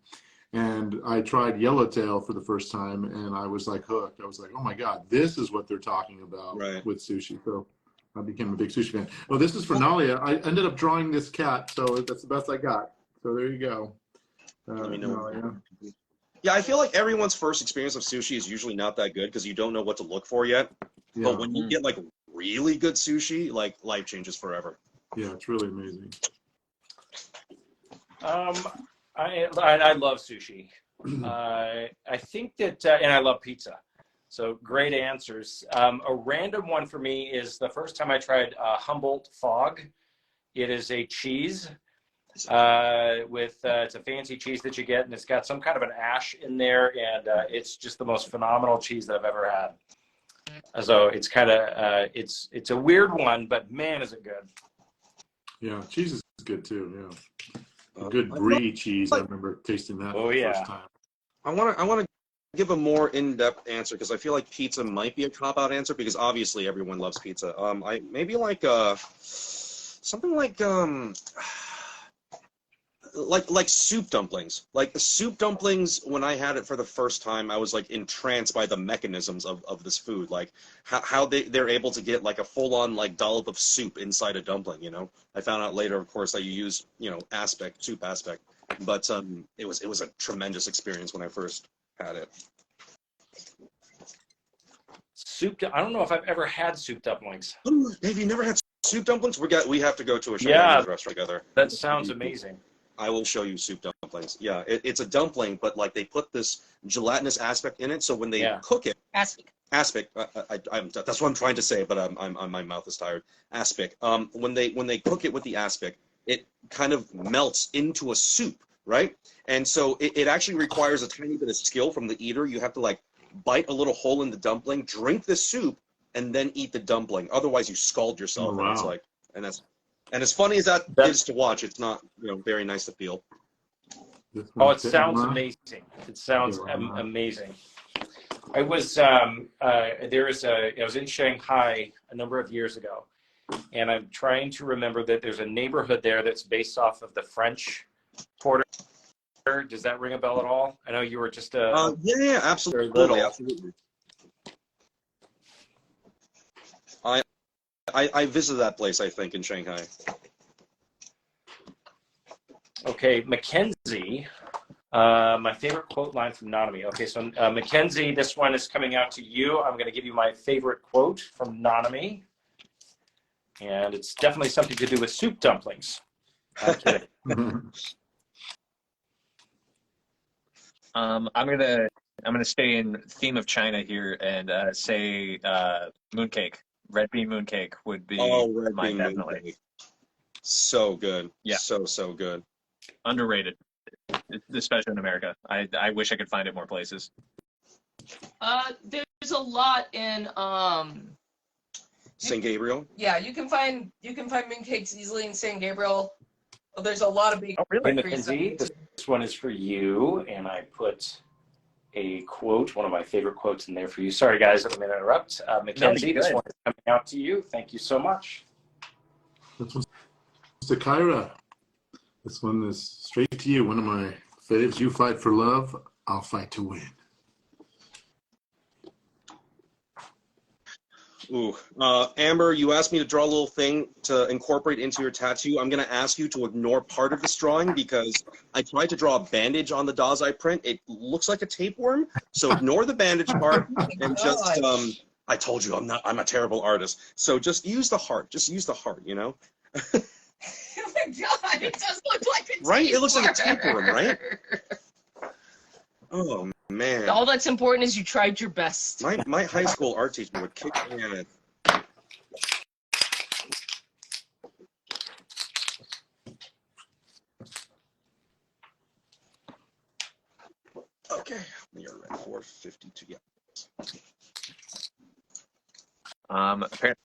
And I tried yellowtail for the first time and I was like hooked. I was like, oh my God, this is what they're talking about with sushi. So I became a big sushi fan. Oh, this is for Nalia. I ended up drawing this cat, so that's the best I got. So there you go. Let me know. Nalia. Yeah, I feel like everyone's first experience of sushi is usually not that good because you don't know what to look for yet. Yeah. But when you get like really good sushi, like life changes forever. Yeah, it's really amazing. I love sushi. I think that, and I love pizza. So great answers. A random one for me is the first time I tried Humboldt Fog. It is a cheese. It's a fancy cheese that you get, and it's got some kind of an ash in there, and it's just the most phenomenal cheese that I've ever had. So it's kind of it's a weird one, but man, is it good. Yeah, cheese is good too. Yeah, a good brie cheese. I remember tasting that for the first time. I want to give a more in-depth answer because I feel like pizza might be a cop-out answer because obviously everyone loves pizza. I maybe like something like soup dumplings. Like the soup dumplings, when I had it for the first time, I was like entranced by the mechanisms of this food, like how they're able to get like a full-on like dollop of soup inside a dumpling. I found out later, of course, that you use soup aspect, but it was a tremendous experience when I first had it. I don't know if I've ever had soup dumplings. Have you never had soup dumplings? We have to go to a Chinese restaurant together. That sounds amazing. I will show you soup dumplings. Yeah, it's a dumpling, but like they put this gelatinous aspect in it, so when they cook it, aspic. That's what I'm trying to say, but my mouth is tired. Aspic. When they cook it with the aspic, it kind of melts into a soup, right? And so it actually requires a tiny bit of skill from the eater. You have to like bite a little hole in the dumpling, drink the soup, and then eat the dumpling. Otherwise, you scald yourself. Oh, wow. And it's like, and as funny as that is to watch, it's not very nice to feel. Oh, it sounds amazing. It sounds amazing. I was I was in Shanghai a number of years ago, and I'm trying to remember that there's a neighborhood there that's based off of the French Quarter. Does that ring a bell at all? I know you were just yeah, absolutely. I visited that place, I think, in Shanghai. Okay, Mackenzie. My favorite quote line from Nanami. Okay, so Mackenzie, this one is coming out to you. I'm going to give you my favorite quote from Nanami. And it's definitely something to do with soup dumplings. I'm kidding. I'm gonna stay in theme of China here and say mooncake. Red bean mooncake would be Red mine, bean definitely. mooncake. So good. Yeah. So good. Underrated, especially in America. I wish I could find it more places. There's a lot in St. Gabriel. Yeah, you can find mooncakes easily in San Gabriel. There's a lot of big. Oh, really? bakeries up Mackenzie, there, this one is for you, and I put a quote, one of my favorite quotes in there for you. Sorry, guys, I'm going to interrupt. Mackenzie, this one is coming out to you. Thank you so much. This one's to Kyra. This one is straight to you. One of my faves. You fight for love, I'll fight to win. Ooh, Amber, you asked me to draw a little thing to incorporate into your tattoo. I'm going to ask you to ignore part of this drawing because I tried to draw a bandage on the Dazai print. It looks like a tapeworm, so ignore the bandage part and just, I told you I'm a terrible artist. So just use the heart. Just use the heart, you know? Oh my God, it does look like a right? It looks like a tapeworm, right? Oh, man. All that's important is you tried your best. My high school art teacher would kick me in it. Okay, we are at 452. Yeah. Apparently,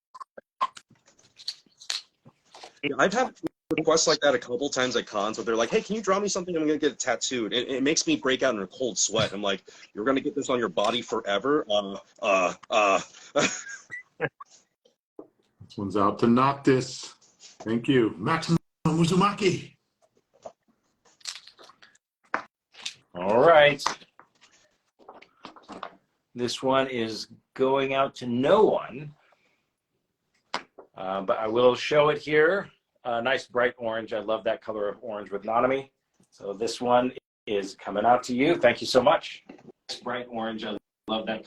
I've had requests like that a couple times at cons where they're like, hey, can you draw me something? I'm going to get it tattooed. It makes me break out in a cold sweat. I'm like, you're going to get this on your body forever? This one's out to Noctis. Thank you. Maximum Uzumaki. All right. This one is going out to no one, but I will show it here. Nice bright orange. I love that color of orange with Nanami. So this one is coming out to you. Thank you so much. Nice bright orange. I love that.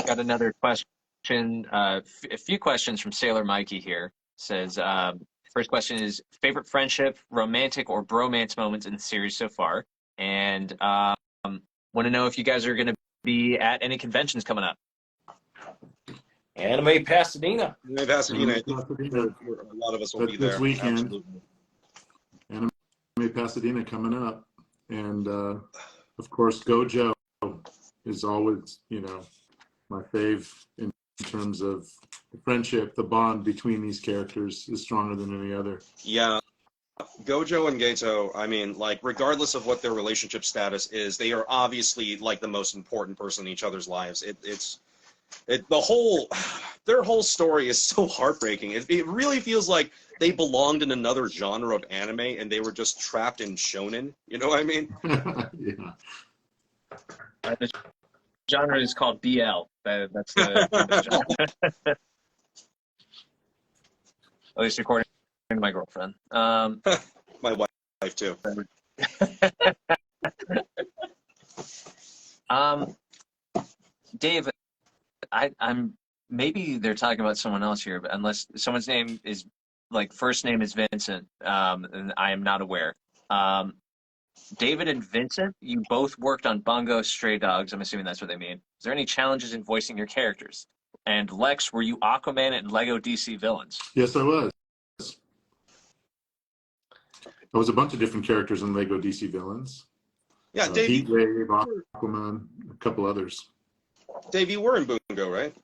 got another question. A few questions from Sailor Mikey here. Says, first question is favorite friendship, romantic or bromance moments in the series so far, and want to know if you guys are going to be at any conventions coming up. Anime Pasadena. Anime Pasadena. I think Pasadena. a lot of us will be This there. weekend. Absolutely. Anime Pasadena coming up. And, of course, Gojo is always, you know, my fave in terms of the friendship. The bond between these characters is stronger than any other. Yeah. Gojo and Geto, I mean, like, regardless of what their relationship status is, they are obviously, like, the most important person in each other's lives. Their whole story is so heartbreaking. It really feels like they belonged in another genre of anime and they were just trapped in shonen. You know what I mean? Yeah. The genre is called BL. That's the genre. At least according to my girlfriend. My wife too. Dave, I'm maybe they're talking about someone else here, but unless someone's name is like first name is Vincent, and I am not aware. David and Vincent, you both worked on Bungo Stray Dogs. I'm assuming that's what they mean. Is there any challenges in voicing your characters? And Lex, were you Aquaman and Lego DC villains? Yes, I was. I was a bunch of different characters in Lego DC villains. Yeah, Dave, Heat Wave, Aquaman, a couple others. Dave, you were in Bungo, right?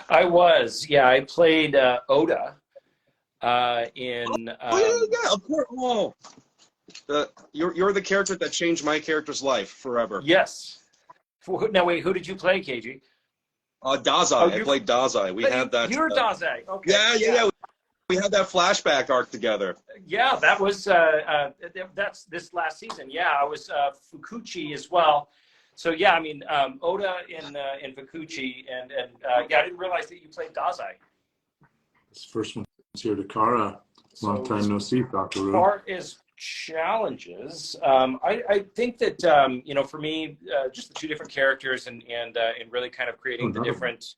I was. Yeah, I played Oda in. Yeah, of course. Oh, you're the character that changed my character's life forever. Yes. Now wait, who did you play, KG? Dazai. I played Dazai. We had that. You're Dazai. Okay. Yeah. We had that flashback arc together. Yeah, that was that's this last season. Yeah, I was Fukuchi as well. So yeah, I mean Oda in Fukuchi, and yeah, I didn't realize that you played Dazai. This first one's here to Kara. Long time no see, Dr. As far as challenges, I think that for me, just the two different characters and really kind of creating the different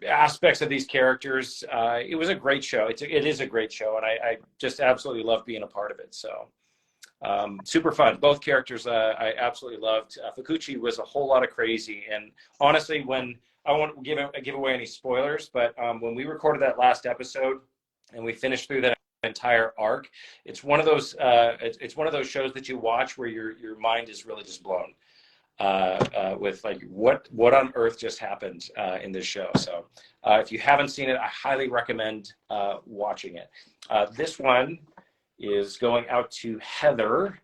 aspects of these characters. It was a great show. It is a great show, and I just absolutely love being a part of it. So super fun. Both characters I absolutely loved. Fukuchi was a whole lot of crazy, and honestly, when I won't give away any spoilers, but when we recorded that last episode and we finished through that entire arc, it's one of those it's one of those shows that you watch where your mind is really just blown with like what on earth just happened in this show. So if you haven't seen it, I highly recommend watching it. This one is going out to Heather.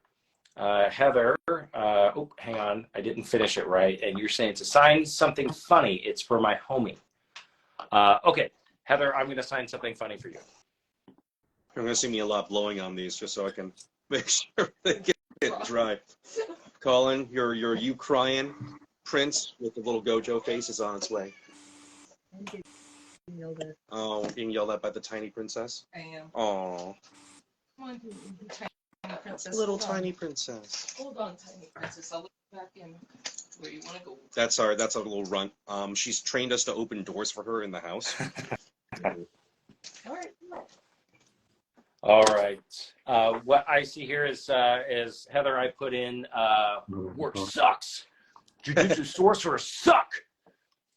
Heather, oh, hang on, I didn't finish it right. And you're saying to sign something funny. It's for my homie. Okay, Heather, I'm going to sign something funny for you. You're going to see me a lot blowing on these just so I can make sure they get dry. Colin, your you crying prince with the little Gojo face is on its way. Oh, being yelled at by the tiny princess? I am. Oh. Come on, tiny princess. Little tiny princess. Hold on, tiny princess. I'll look back in where you want to go. That's our little runt. She's trained us to open doors for her in the house. All right. All right. What I see here is Heather, I put in work sucks. Jujutsu sorcerers suck.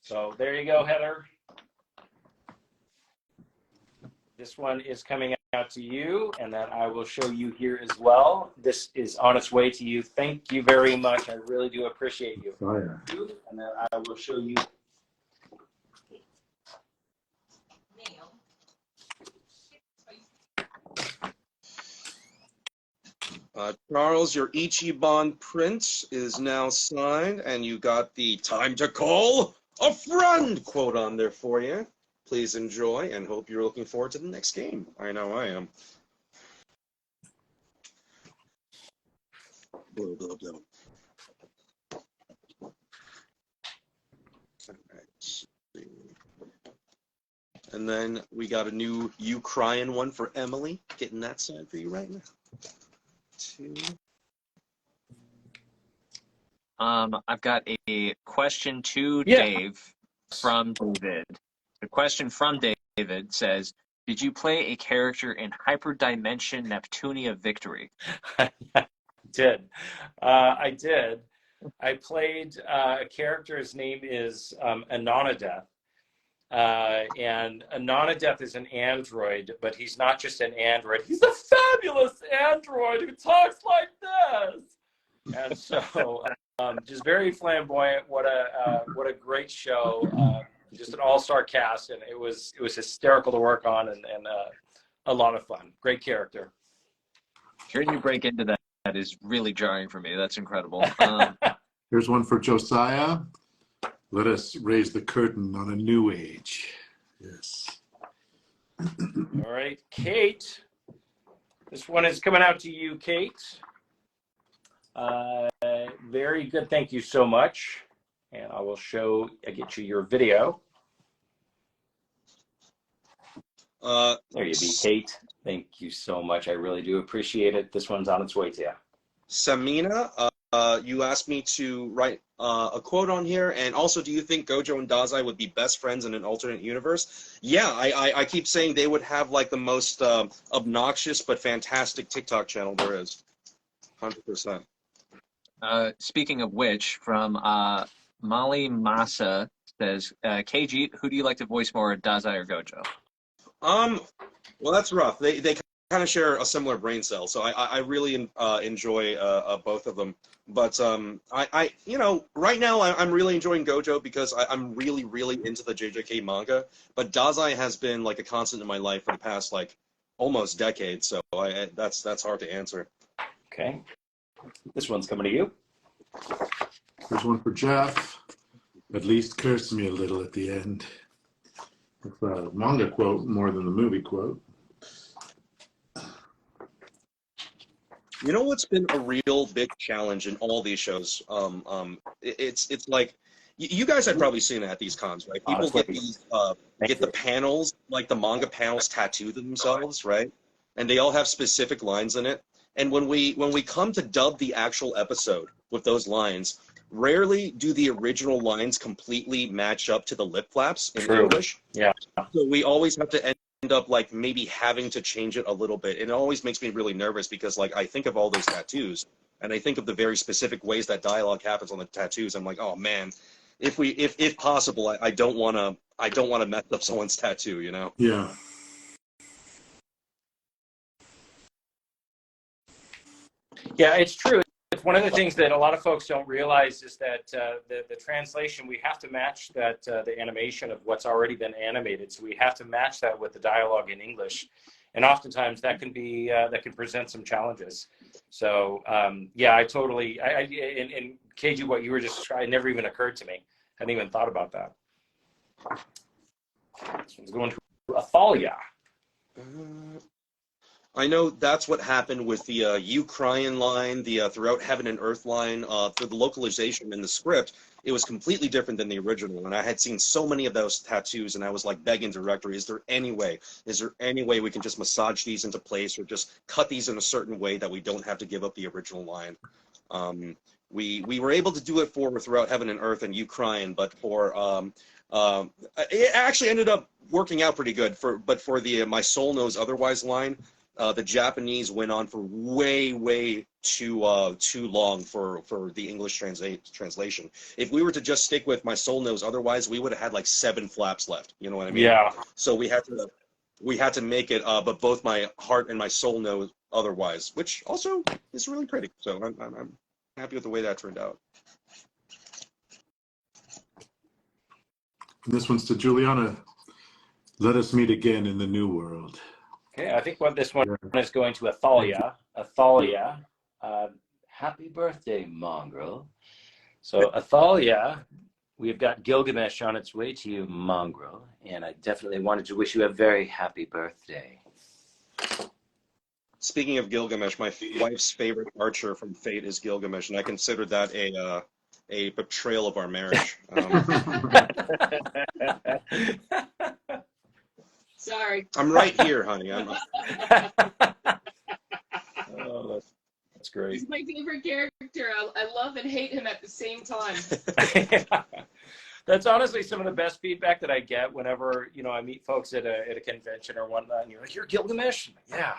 So there you go, Heather. This one is coming out to you, and then I will show you here as well. This is on its way to you. Thank you very much. I really do appreciate you. Oh, yeah. And then I will show you. Charles, your Ichiban prince is now signed, and you got the "time to call a friend" quote on there for you. Please enjoy, and hope you're looking forward to the next game. I know I am. Blah, blah, blah. And then we got a new "You Crying" one for Emily. Getting that signed for you right now. I've got a question to Dave from David. The question from David says, did you play a character in Hyperdimension Neptunia Victory? I did. I did. I played a character, his name is Anonadeth. And Anonadeth is an android, but he's not just an android. He's a fabulous android who talks like this. And so, just very flamboyant. What a great show. Just an all-star cast, and it was hysterical to work on, and a lot of fun. Great character. Hearing you break into that is really jarring for me. That's incredible. Here's one for Josiah. Let us raise the curtain on a new age. Yes. All right, Kate. This one is coming out to you, Kate. Very good. Thank you so much. And I will get you your video. There you be, Kate. Thank you so much. I really do appreciate it. This one's on its way to you. Samina, you asked me to write a quote on here, and also, do you think Gojo and Dazai would be best friends in an alternate universe? Yeah, I keep saying they would have like the most obnoxious but fantastic TikTok channel there is. 100%. Speaking of which, from Molly Massa says, Kaiji, who do you like to voice more, Dazai or Gojo? Well, that's rough. They kind of share a similar brain cell, so I really enjoy both of them. But I right now I'm really enjoying Gojo because I'm really into the JJK manga. But Dazai has been like a constant in my life for the past like almost decade, so that's hard to answer. Okay, this one's coming to you. Here's one for Jeff. At least curse me a little at the end. It's a manga quote more than the movie quote. You know what's been a real big challenge in all these shows? It's like You guys have probably seen it at these cons, right? People get these get the panels, like the manga panels, tattoo themselves, right? And they all have specific lines in it. And when we come to dub the actual episode with those lines, rarely do the original lines completely match up to the lip flaps in English. Yeah. So we always have to end up like maybe having to change it a little bit. And it always makes me really nervous because like I think of all those tattoos and I think of the very specific ways that dialogue happens on the tattoos. I'm like, oh man, if possible, I don't want to mess up someone's tattoo, you know? Yeah. Yeah, it's true. It's one of the things that a lot of folks don't realize is that the translation, we have to match that the animation of what's already been animated. So we have to match that with the dialogue in English. And oftentimes that can be, that can present some challenges. So yeah, I totally, and Kaiji, what you were just describing, never even occurred to me. I hadn't even thought about that. So let's go into Athalia. I know that's what happened with the You Crying line, the Throughout Heaven and Earth line. For the localization in the script, it was completely different than the original. And I had seen so many of those tattoos, and I was like begging director, is there any way we can just massage these into place or just cut these in a certain way that we don't have to give up the original line? We were able to do it for Throughout Heaven and Earth and You Crying, but for it actually ended up working out pretty good. But for the My Soul Knows Otherwise line, the Japanese went on for way too long for the English translation. If we were to just stick with My Soul Knows Otherwise, we would have had like 7 flaps left. You know what I mean? Yeah. So we had to make it, but both my heart and my soul know otherwise, which also is really pretty. So I'm happy with the way that turned out. This one's to Juliana. Let us meet again in the new world. Okay, I think what this one is going to Athalia. Athalia, happy birthday, Mongrel. So Athalia, we've got Gilgamesh on its way to you, Mongrel, and I definitely wanted to wish you a very happy birthday. Speaking of Gilgamesh, my wife's favorite archer from Fate is Gilgamesh, and I consider that a betrayal of our marriage. Sorry. I'm right here, honey. Oh, that's great. He's my favorite character. I love and hate him at the same time. That's honestly some of the best feedback that I get whenever, you know, I meet folks at a convention or whatnot, and you're like, "You're Gilgamesh?" I'm like, yeah,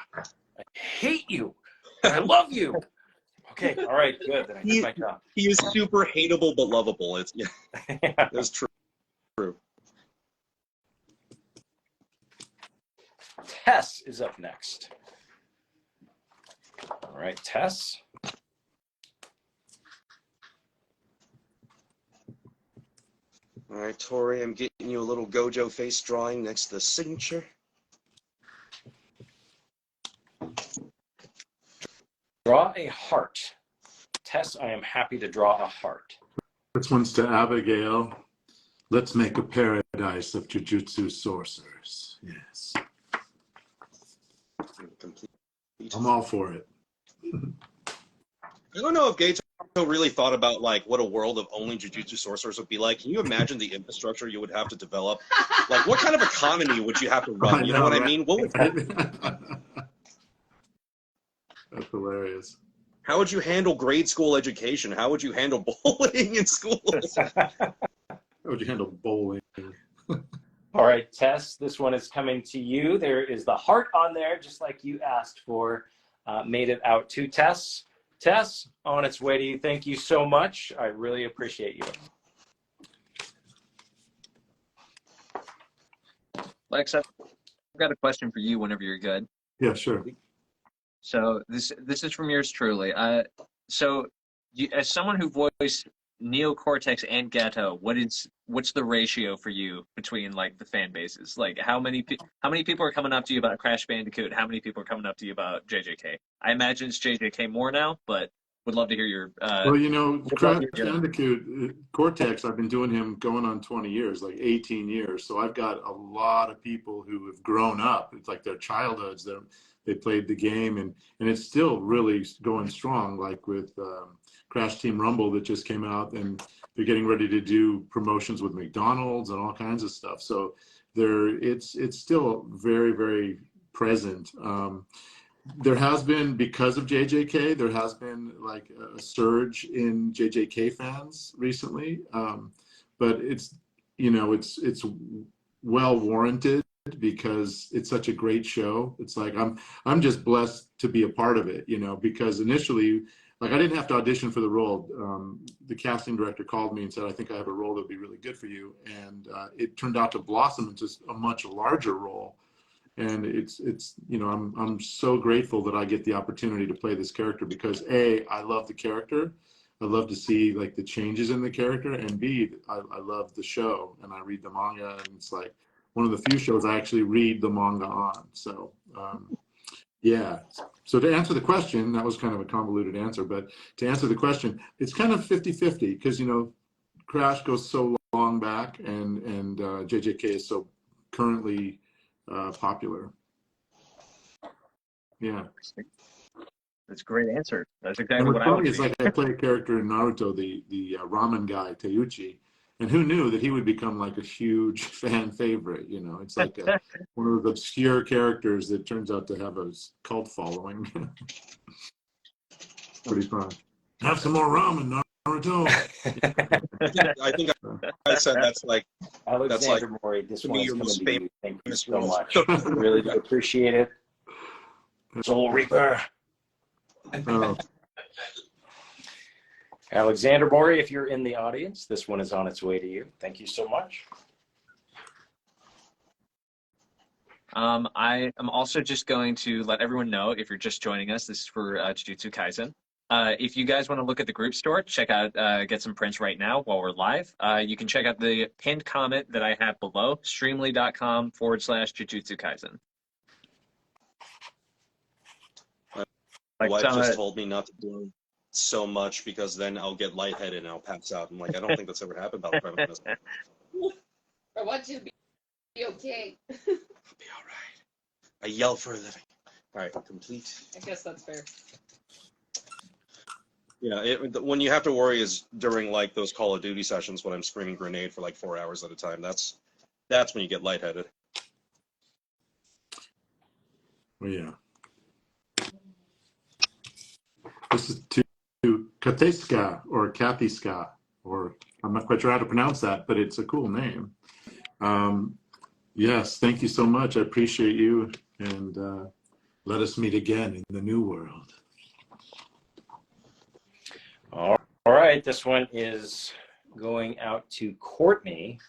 I hate you, but I love you. Okay, all right, good. Then I did my job. He is super hateable but lovable. It's that's true. Tess is up next. All right, Tess. All right, Tori, I'm getting you a little Gojo face drawing next to the signature. Draw a heart. Tess, I am happy to draw a heart. This one's to Abigail. Let's make a paradise of Jujutsu sorcerers. Yes. I'm all for it. I don't know if Gato really thought about like what a world of only Jujutsu sorcerers would be like. Can you imagine the infrastructure you would have to develop? Like, what kind of economy would you have to run? You know what I mean? What would That's hilarious. How would you handle grade school education? How would you handle bullying in schools? How would you handle bowling? All right, Tess, this one is coming to you. There is the heart on there, just like you asked for. Made it out to Tess. Tess, on its way to you. Thank you so much. I really appreciate you. Lex, I've got a question for you whenever you're good. Yeah, sure. So this is from yours truly. So as someone who voiced Neocortex and Gato, what's the ratio for you between like the fan bases? Like how many people are coming up to you about Crash Bandicoot? How many people are coming up to you about JJK? I imagine it's JJK more now, but would love to hear your. Well, you know, Crash Bandicoot, Cortex, I've been doing him going on 20 years, like 18 years. So I've got a lot of people who have grown up. It's like their childhoods. They played the game, and it's still really going strong, like with Crash Team Rumble that just came out, and they're getting ready to do promotions with McDonald's and all kinds of stuff. So it's still very, very present. There has been, because of JJK, there has been like a surge in JJK fans recently, but it's well warranted because it's such a great show. It's like I'm just blessed to be a part of it, because initially, like, I didn't have to audition for the role. The casting director called me and said, "I think I have a role that would be really good for you," and it turned out to blossom into a much larger role. And it's I'm so grateful that I get the opportunity to play this character because A, I love the character. I love to see like the changes in the character, and B, I love the show and I read the manga, and it's like one of the few shows I actually read the manga on. So yeah. So to answer the question, that was kind of a convoluted answer, but to answer the question, it's kind of 50-50 because Crash goes so long back, and JJK is so currently popular. Yeah. That's a great answer. That's exactly And what what's I would funny is be. like I play a character in Naruto, the ramen guy Teuchi, and who knew that he would become like a huge fan favorite? It's like one of those obscure characters that turns out to have a cult following. Pretty fun. Have some more ramen, Naruto. I think I said that's like Alexander Mori, this to one me is your coming most to you. Thank you famous so role. much. Really do appreciate it. Soul Reaper. Oh, Alexander Mori, if you're in the audience, this one is on its way to you. Thank you so much. I am also just going to let everyone know, if you're just joining us, this is for Jujutsu Kaisen. If you guys want to look at the group store, check out, get some prints right now while we're live. You can check out the pinned comment that I have below, streamily.com/Jujutsu Kaisen. My wife just told me not to do so much because then I'll get lightheaded and I'll pass out. I'm like, I don't think that's ever happened about the I want you to be okay. I'll be all right. I yell for a living. All right, complete. I guess that's fair. Yeah, when you have to worry is during like those Call of Duty sessions when I'm screaming grenade for like 4 hours at a time. That's when you get lightheaded. well, yeah. This is to Kateska or Kathiska, or I'm not quite sure how to pronounce that, but it's a cool name. Yes, thank you so much. I appreciate you, and let us meet again in the new world. All right, this one is going out to Courtney.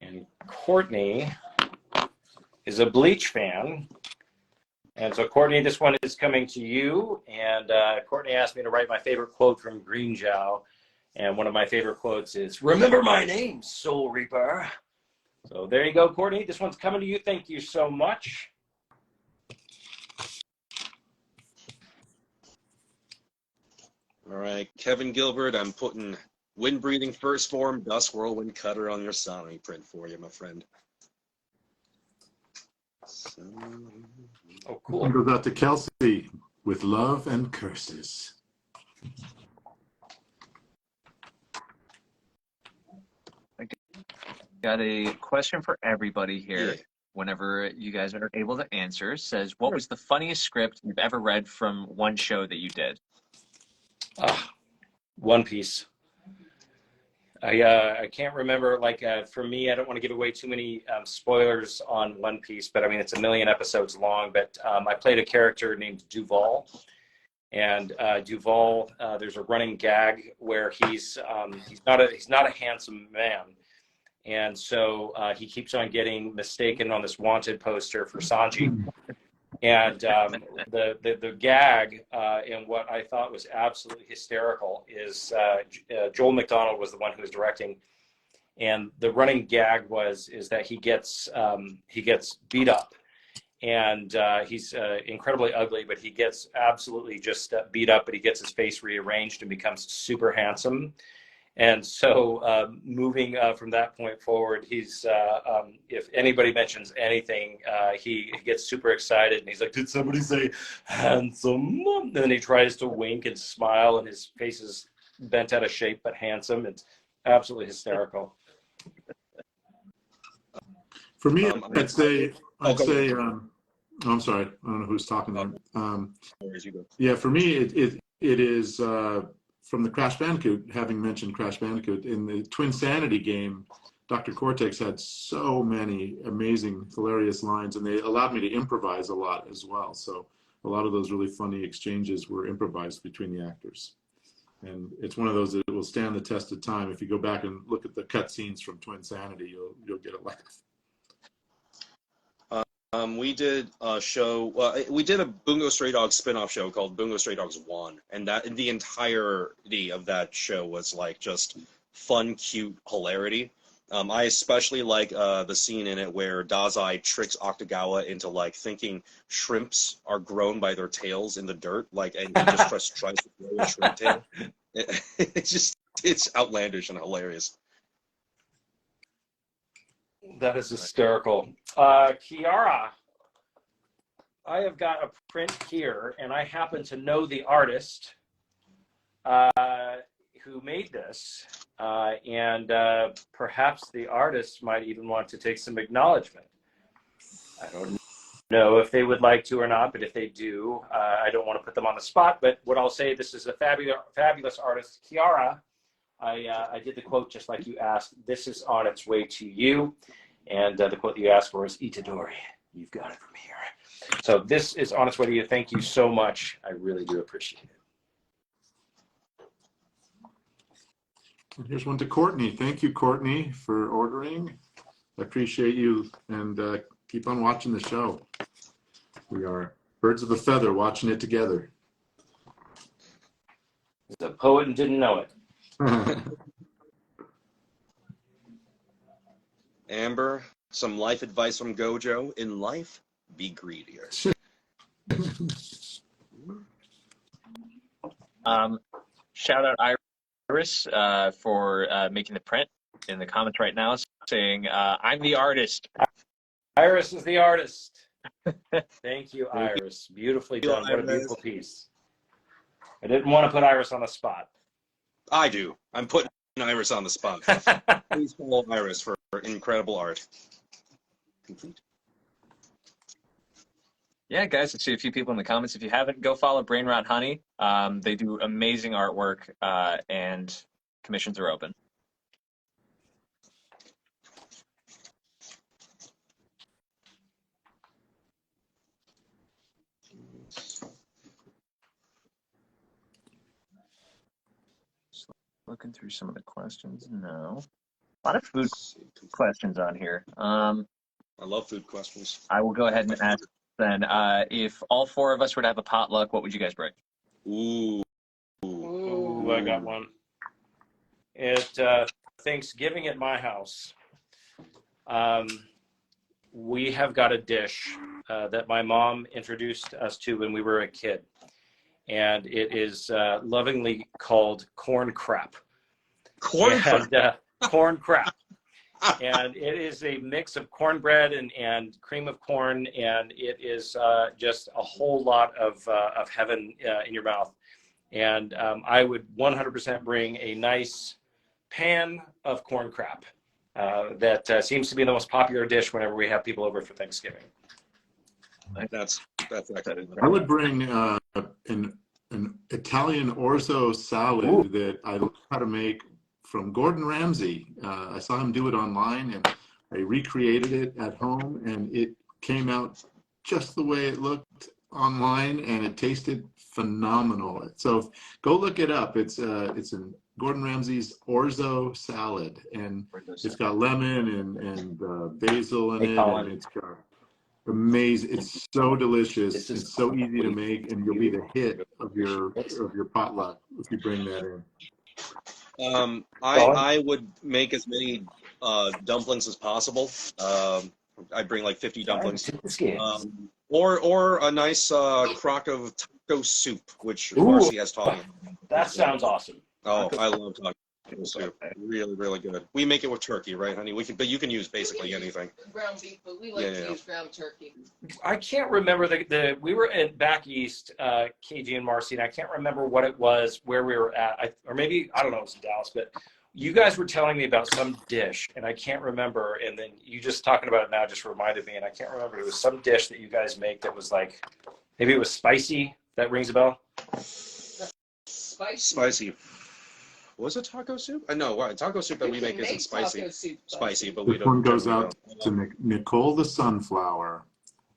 And Courtney is a Bleach fan. And so, Courtney, this one is coming to you. And Courtney asked me to write my favorite quote from Green Zhao. And one of my favorite quotes is, "Remember my name, Soul Reaper." So there you go, Courtney. This one's coming to you. Thank you so much. All right, Kevin Gilbert, I'm putting Wind Breathing First Form, Dusk Whirlwind Cutter on your Sami print for you, my friend. So... Oh, This one cool. goes out to Kelsey with love and curses. Got a question for everybody here. Yeah. Whenever you guys are able to answer, says, what was the funniest script you've ever read from one show that you did? One Piece. I can't remember, like, for me, I don't want to give away too many spoilers on One Piece, but I mean, it's 1 million episodes long, but I played a character named Duval, and Duval, there's a running gag where he's not a handsome man, and so he keeps on getting mistaken on this wanted poster for Sanji. And the gag and what I thought was absolutely hysterical is Joel McDonald was the one who was directing, and the running gag is that he gets beat up, and he's incredibly ugly, but he gets absolutely just beat up, but he gets his face rearranged and becomes super handsome. And so moving from that point forward, he's if anybody mentions anything, he gets super excited and he's like, "Did somebody say handsome?" And then he tries to wink and smile, and his face is bent out of shape but handsome. It's absolutely hysterical. For me, Um, I'd say, go ahead. I'm sorry, I don't know who's talking there. No worries, you go. Yeah, for me, it is from the Crash Bandicoot, having mentioned Crash Bandicoot, in the Twin Sanity game, Dr. Cortex had so many amazing, hilarious lines, and they allowed me to improvise a lot as well. So a lot of those really funny exchanges were improvised between the actors. And it's one of those that will stand the test of time. If you go back and look at the cut scenes from Twin Sanity, you'll get a laugh. We did a show. We did a Bungo Stray Dogs spin-off show called Bungo Stray Dogs 1, and that the entirety of that show was like just fun, cute hilarity. I especially like the scene in it where Dazai tricks Octagawa into like thinking shrimps are grown by their tails in the dirt, like, and he just tries to grow a shrimp tail. It's outlandish and hilarious. That is hysterical. Kiara, I have got a print here, and I happen to know the artist who made this, and perhaps the artist might even want to take some acknowledgement. I don't know if they would like to or not, but if they do, I don't want to put them on the spot. But what I'll say, this is a fabulous artist, Kiara. I did the quote just like you asked. This is on its way to you. And the quote you asked for is Itadori. You've got it from here. So this is on its way to you. Thank you so much. I really do appreciate it. Here's one to Courtney. Thank you, Courtney, for ordering. I appreciate you, and keep on watching the show. We are birds of a feather watching it together. The poet and didn't know it. Amber, some life advice from Gojo. In life, be greedier. Shout out Iris for making the print in the comments right now, saying, I'm the artist. Iris is the artist. Thank you, Iris. Beautifully done. What a beautiful piece. I didn't want to put Iris on the spot. I do. I'm putting Iris on the spot. Please follow Iris for incredible art. Complete. Yeah, guys, I see a few people in the comments. If you haven't, go follow Brain Rot Honey. They do amazing artwork, and commissions are open. Looking through some of the questions. No. A lot of food questions on here. I love food questions. I will go ahead and ask then. If all four of us were to have a potluck, what would you guys bring? Ooh. Ooh, I got one. At Thanksgiving at my house, we have got a dish that my mom introduced us to when we were a kid. And it is lovingly called corn crap. Corn crap? Corn crap. And it is a mix of cornbread and cream of corn, and it is just a whole lot of heaven in your mouth. And I would 100% bring a nice pan of corn crap. That seems to be the most popular dish whenever we have people over for Thanksgiving. That's excellent. I would bring an Italian orzo salad that I learned how to make from Gordon Ramsay. I saw him do it online, and I recreated it at home, and it came out just the way it looked online, and it tasted phenomenal. So go look it up. It's in Gordon Ramsay's orzo salad, and it's got lemon and basil in it, and it's got amazing. It's so delicious. It's so easy to make, and you'll be the hit of your potluck if you bring that in. I would make as many dumplings as possible. I'd bring like 50 dumplings. Or a nice crock of taco soup, which Marcy has taught me. That sounds awesome. Oh, I love taco. soup. Really, really good. We make it with turkey, right, honey? But you can use basically anything. Ground beef, but we like to use ground turkey. I can't remember we were back east, KG and Marcy, and I can't remember what it was, where we were at, or maybe, I don't know, it was in Dallas, but you guys were telling me about some dish, and I can't remember, and then you just talking about it now just reminded me, and I can't remember. It was some dish that you guys make that was like, maybe it was spicy. That rings a bell? Spicy. Was it taco soup? No, taco soup that we make isn't spicy. Spicy, but we This don't. one goes out to Nicole the Sunflower.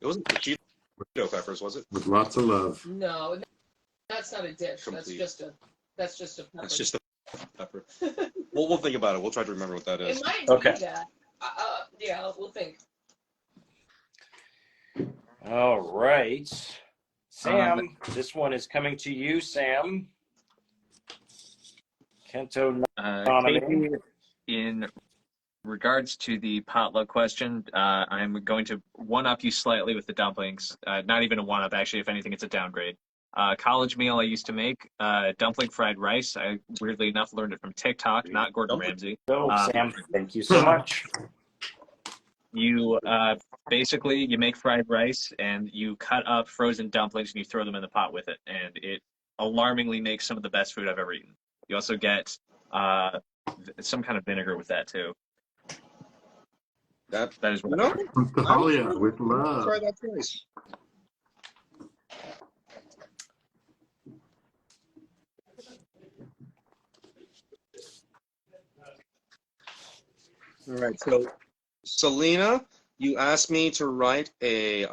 It wasn't the Cheeto peppers, was it? With lots of love. No, that's not a dish. Complete. That's just a pepper. It's just a pepper. We'll think about it. We'll try to remember what that is. It might Okay. be that. Yeah, we'll think. All right. Sam, this one is coming to you, Sam. Kento Katie, in regards to the potluck question, I'm going to one-up you slightly with the dumplings. Not even a one-up, actually. If anything, it's a downgrade. College meal I used to make, dumpling fried rice. I, weirdly enough, learned it from TikTok, not Gordon Ramsay. Go, Sam. Thank you so much. You basically, you make fried rice, and you cut up frozen dumplings, and you throw them in the pot with it. And it alarmingly makes some of the best food I've ever eaten. You also get some kind of vinegar with that too. That is what no. Talia with love. Try that twice. All right, so Selena, you asked me to write a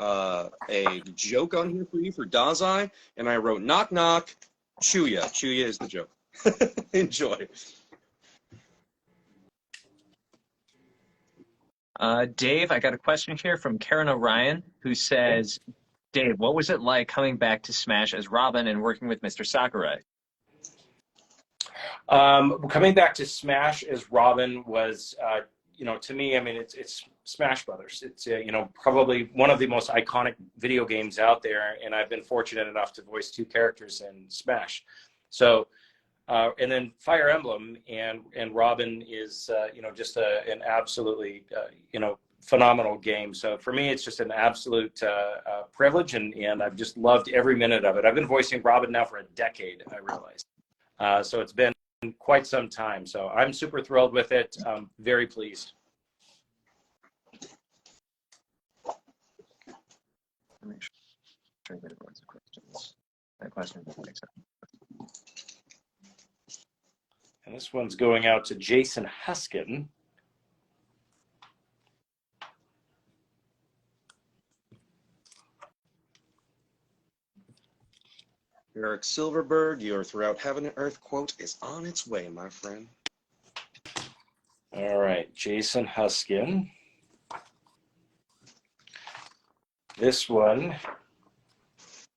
joke on here for you for Dazai, and I wrote knock knock, Chuya. Chuya is the joke. Enjoy. Dave, I got a question here from Karen O'Ryan, who says, Dave, what was it like coming back to Smash as Robin and working with Mr. Sakurai? Coming back to Smash as Robin was, to me, I mean, it's Smash Brothers. It's, probably one of the most iconic video games out there, and I've been fortunate enough to voice 2 characters in Smash. So, and then Fire Emblem and Robin is, just an absolutely, phenomenal game. So for me, it's just an absolute privilege, and I've just loved every minute of it. I've been voicing Robin now for a decade, I realized. So it's been quite some time. So I'm super thrilled with it. I'm very pleased. Make sure I get everyone's questions. That question doesn't make sense. And this one's going out to Jason Huskin. Eric Silverberg, your throughout heaven and earth quote is on its way, my friend. All right, Jason Huskin. This one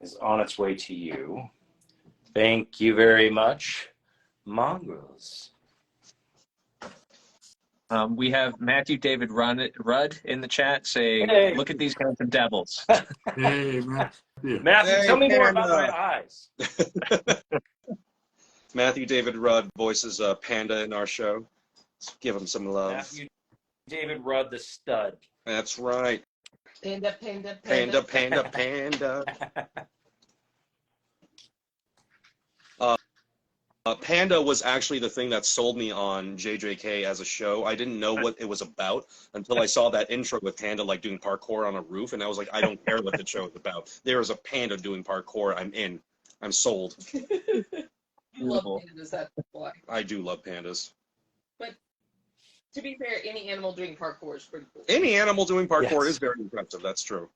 is on its way to you. Thank you very much, Mongrels. We have Matthew David Rudd in the chat saying, Hey. Look at these handsome devils. Hey, Matthew. Matthew, Hey, tell me more Panda. about my eyes. Matthew David Rudd voices Panda in our show. Let's give him some love. Matthew David Rudd, the stud. That's right. Panda, panda, Panda, panda. panda, panda. Panda was actually the thing that sold me on JJK as a show. I didn't know what it was about until I saw that intro with Panda like doing parkour on a roof, and I was like, I don't care what the show is about. There is a panda doing parkour. I'm in. I'm sold. You love pandas, that's why. I do love pandas. But to be fair, any animal doing parkour is pretty cool. Any animal doing parkour Yes. is very impressive. That's true.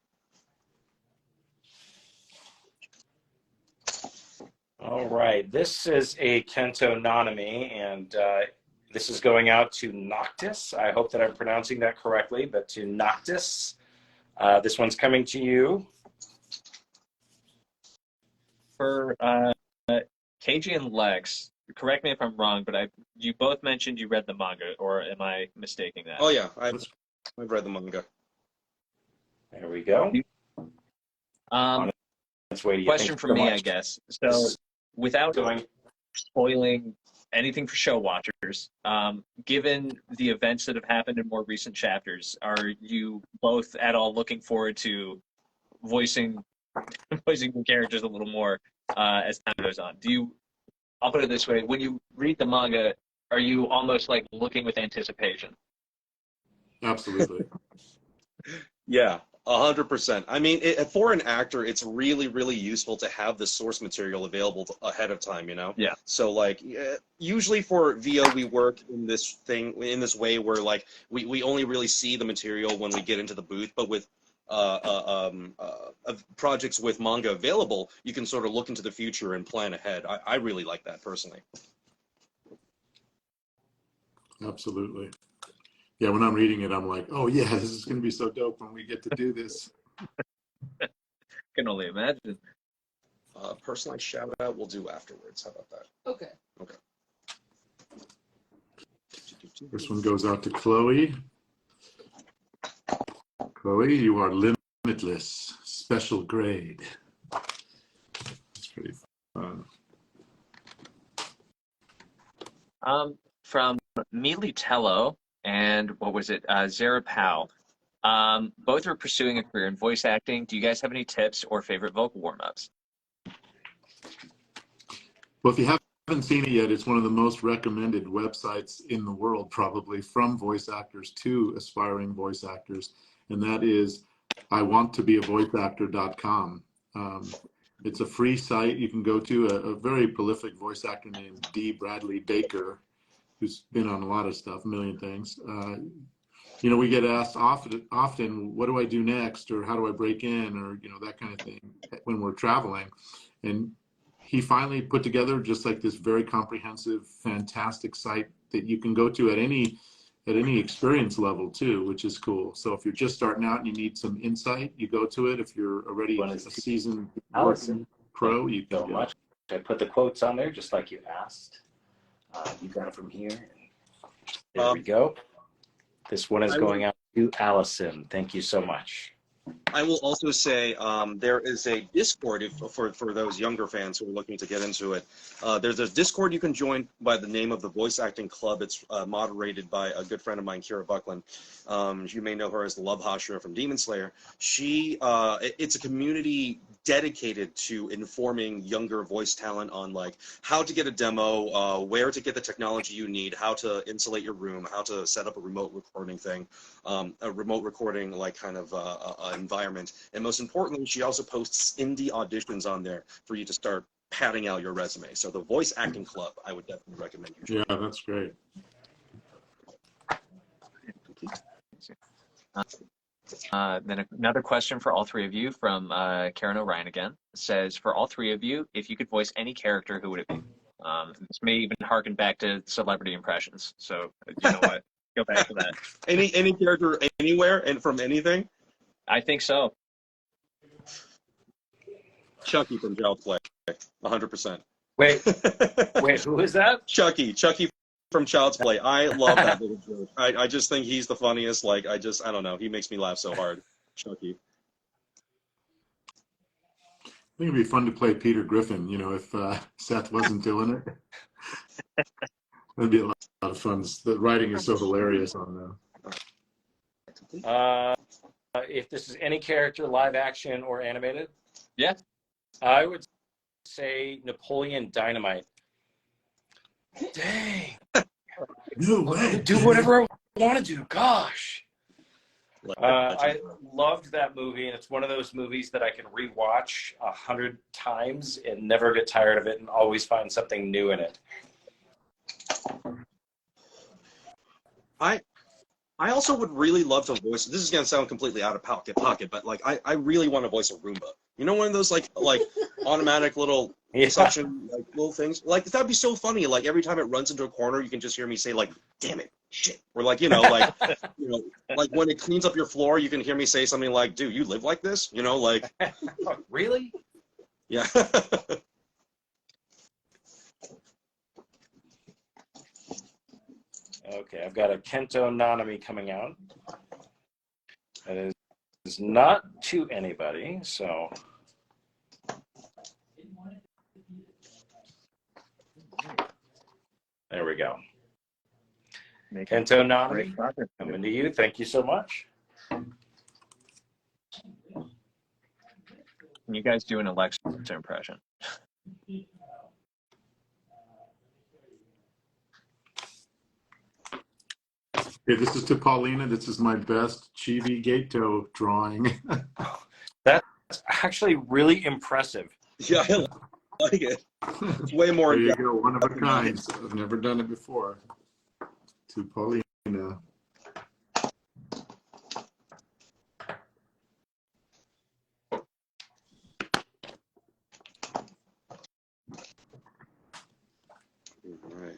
All right, this is a Kento Nanami, and this is going out to Noctis. I hope that I'm pronouncing that correctly, but to Noctis. This one's coming to you. For KG and Lex, correct me if I'm wrong, but you both mentioned you read the manga, or am I mistaking that? Oh yeah, I've read the manga. There we go. Let's wait. Question from me, I guess. So, without Going. spoiling anything for show watchers, chapters. Given the events that have happened in more recent chapters, are you both at all looking forward to voicing the characters a little more as time goes on? I'll put it this way: when you read the manga, are you almost like looking with anticipation? Absolutely. Yeah, 100%. I mean, for an actor, it's really, really useful to have the source material available ahead of time, you know? Yeah. So, like, usually for VO, we work in this way where, like, we only really see the material when we get into the booth, but with projects with manga available, you can sort of look into the future and plan ahead. I really like that personally. Absolutely. Yeah, when I'm reading it, I'm like, oh yeah, this is going to be so dope when we get to do this. Can only imagine. Personalized shout out we'll do afterwards. How about that? Okay. Okay. This one goes out to Chloe. Chloe, you are limitless, special grade. That's pretty fun. From Militello and what was it? Zara Powell. Both are pursuing a career in voice acting. Do you guys have any tips or favorite vocal warm-ups? Well, if you haven't seen it yet, it's one of the most recommended websites in the world, probably, from voice actors to aspiring voice actors. And that is iwanttobeavoiceactor.com. It's a free site you can go to. A very prolific voice actor named D. Bradley Baker, who's been on a lot of stuff, a million things. You know, we get asked often, what do I do next? Or how do I break in? Or, you know, that kind of thing when we're traveling. And he finally put together just like this very comprehensive, fantastic site that you can go to at any experience level too, which is cool. So if you're just starting out and you need some insight, you go to it. If you're already a seasoned Allison, pro, you can so go. much. I put the quotes on there just like you asked. You got it from here. There we go. This one is going out to Allison. Thank you so much. I will also say there is a Discord for those younger fans who are looking to get into it. There's a Discord you can join by the name of the Voice Acting Club. It's moderated by a good friend of mine, Kira Buckland. You may know her as the Love Hashira from Demon Slayer. It's a community dedicated to informing younger voice talent on like how to get a demo, where to get the technology you need, how to insulate your room, how to set up a remote recording thing, a remote recording like kind of environment. And most importantly, she also posts indie auditions on there for you to start padding out your resume. So the Voice Acting Club, I would definitely recommend you join. Yeah, that's great. Then another question for all three of you from Karen O'Ryan again. It says, for all three of you, if you could voice any character, who would it be? This may even harken back to celebrity impressions. So you know what? Go back to that. Any character anywhere and from anything? I think so. Chucky from Child's Play, 100%. Wait, who is that? Chucky from Child's Play. I love that little joke. I just think he's the funniest. Like, I don't know. He makes me laugh so hard. Chucky. I think it'd be fun to play Peter Griffin, you know, if Seth wasn't doing it. That'd be a lot of fun. The writing is so hilarious on If this is any character, live action or animated? Yeah. I would say Napoleon Dynamite. Dang. No way. Do whatever I want to do. Gosh. I loved that movie, and it's one of those movies that I can rewatch 100 times and never get tired of it and always find something new in it. I also would really love to voice. This is gonna sound completely out of pocket, but like I really want to voice a Roomba. You know, one of those like automatic little suction like little things. Like that'd be so funny. Like every time it runs into a corner, you can just hear me say like, "Damn it, shit," or like like like when it cleans up your floor, you can hear me say something like, "Dude, you live like this?" You know, like Really? yeah. Okay, I've got a Kento Nanami coming out. That is not to anybody, so. There we go. Kento Nanami, Great progress. coming to you. Thank you so much. Can you guys do an Alexa impression? Okay, this is to Paulina. This is my best Chibi Gato drawing. That's actually really impressive. Yeah, I like it. It's way more. There you go, one of a kind. I've never done it before. To Paulina. Right.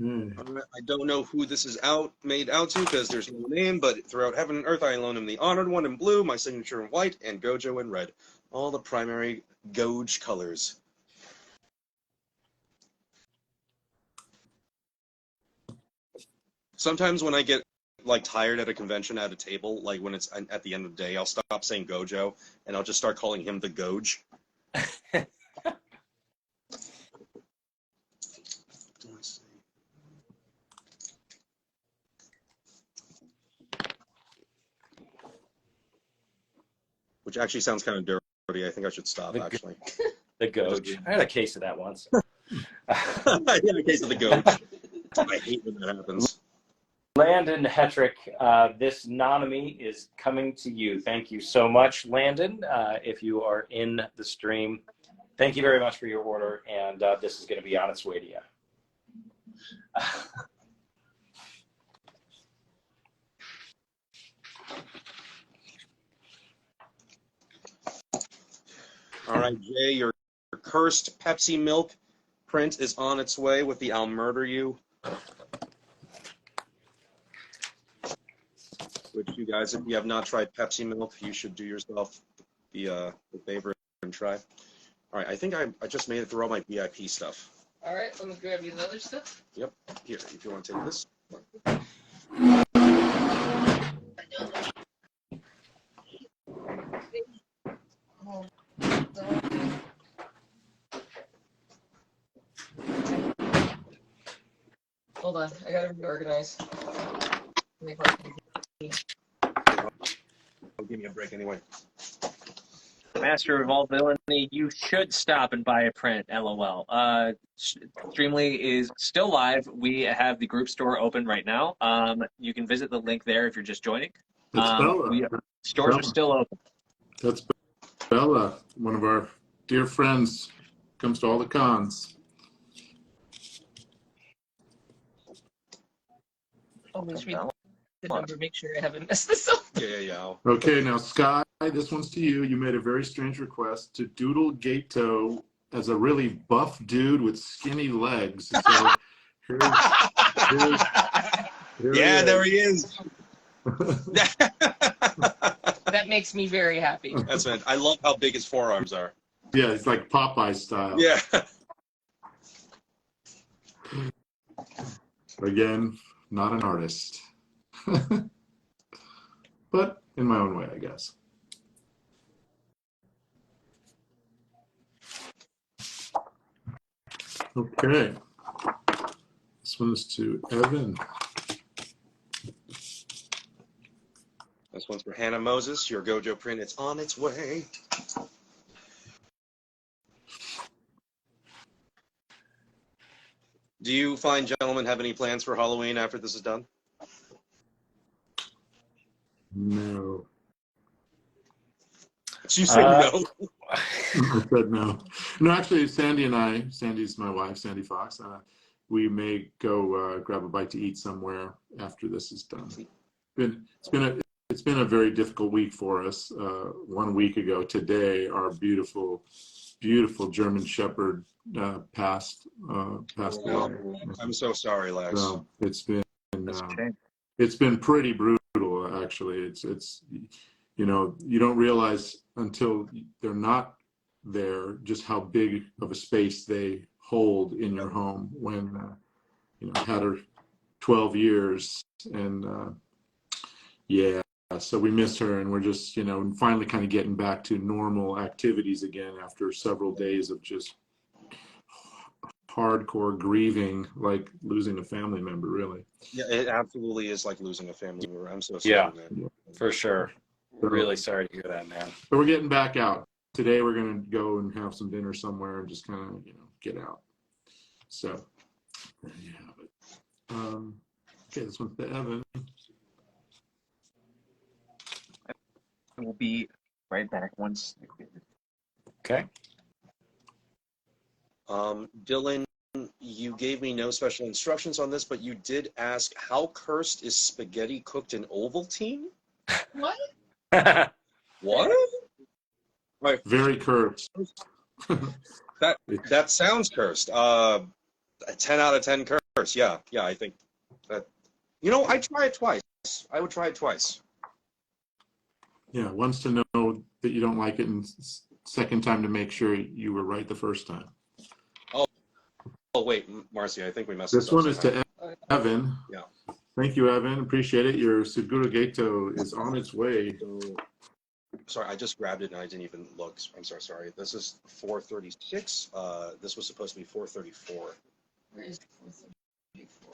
Okay. I don't know who this is made out to because there's no name, but throughout heaven and earth I alone am the honored one in blue, my signature in white, and Gojo in red. All the primary Goj colors. Sometimes when I get like tired at a convention at a table, like when it's at the end of the day, I'll stop saying Gojo and I'll just start calling him the Goj. Which actually sounds kind of dirty. I think I should stop, actually. The Goj. I had a case of that once. I had a case of the Goj. I hate when that happens. Landon Hetrick, this Nanami is coming to you. Thank you so much, Landon. If you are in the stream, thank you very much for your order, and this is going to be on its way to you. All right, Jay, your cursed Pepsi milk print is on its way with the I'll murder you. Which you guys, if you have not tried Pepsi milk, you should do yourself the favor and try. All right, I think I just made it through all my VIP stuff. All right, let me grab you the other stuff. Yep, here, if you want to take this. Hold on, I gotta reorganize. Give me a break anyway. Master of all villainy, you should stop and buy a print, LOL. Streamily is still live. We have the group store open right now. You can visit the link there if you're just joining. That's Bella. Stores are still open. That's Bella, one of our dear friends, comes to all the cons. Oh, wish me the number. Make sure I haven't messed this up. Yeah. Okay, now Sky, this one's to you. You made a very strange request to doodle Gato as a really buff dude with skinny legs. So yeah, there he is. That makes me very happy. That's it. I love how big his forearms are. Yeah, it's like Popeye style. Yeah. Again, not an artist. But in my own way, I guess. Okay. This one is to Evan. This one's for Hannah Moses. Your Gojo print, it's on its way. Do you fine gentlemen have any plans for Halloween after this is done? No. You said no. I said no. No, actually, Sandy and I, Sandy's my wife, Sandy Fox, we may go grab a bite to eat somewhere after this is done. It's been a very difficult week for us. 1 week ago today, our beautiful German Shepherd passed away. I'm so sorry, Lex. So it's been pretty brutal, actually. It's you know, you don't realize until they're not there just how big of a space they hold in your home. When you know, had her 12 years, and yeah, so we miss her, and we're just, you know, finally kind of getting back to normal activities again after several days of just hardcore grieving, like losing a family member, really. Yeah, it absolutely is like losing a family member. I'm so Yeah. sorry, man. For sure. Really sorry to hear that, man. So we're getting back out. Today we're going to go and have some dinner somewhere and just kind of, get out. So, there you have it. Okay, this one's to Evan. We'll be right back once. Okay. Dylan, you gave me no special instructions on this, but you did ask, how cursed is spaghetti cooked in Ovaltine? What? What? Right. Very cursed. That sounds cursed. A 10 out of 10 curse. Yeah, I think that. I'd try it twice. I would try it twice. Yeah, once to know that you don't like it, and second time to make sure you were right the first time. Oh wait, Marcy, I think we messed This up one is to somehow. Evan. Yeah. Thank you, Evan. Appreciate it. Your Seguro Gato is on its way. Sorry, I just grabbed it and I didn't even look. I'm sorry. This is 436. This was supposed to be 434. Where is 434?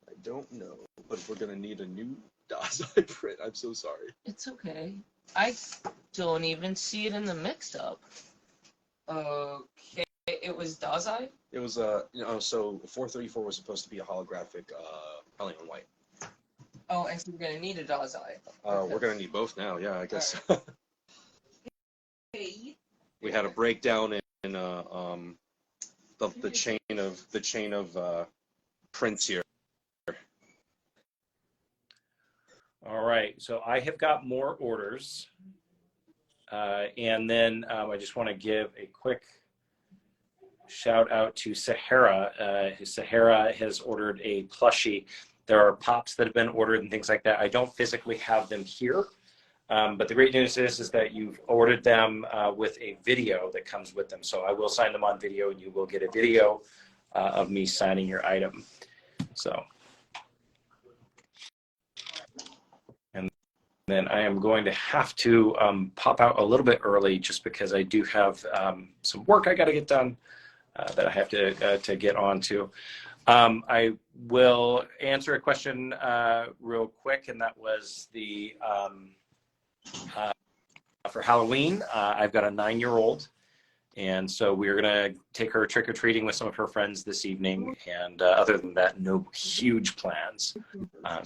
I don't know, but if we're gonna need a new Dazai print, I'm so sorry. It's okay. I don't even see it in the mixed up. Okay, it was Dazai? It was so 434 was supposed to be a holographic Hellion White. Oh, and so we're gonna need a Dazai. We're gonna need both now, yeah, I guess. Okay. We had a breakdown in the chain of prints here. All right, so I have got more orders. And then I just want to give a quick shout out to Sahara. Sahara has ordered a plushie. There are pops that have been ordered and things like that. I don't physically have them here. But the great news is that you've ordered them with a video that comes with them. So I will sign them on video and you will get a video of me signing your item. So. And then I am going to have to pop out a little bit early just because I do have some work I got to get done that I have to get on to. I will answer a question real quick, and that was the for Halloween. I've got a 9-year-old, and so we're gonna take her trick-or-treating with some of her friends this evening. And other than that, no huge plans.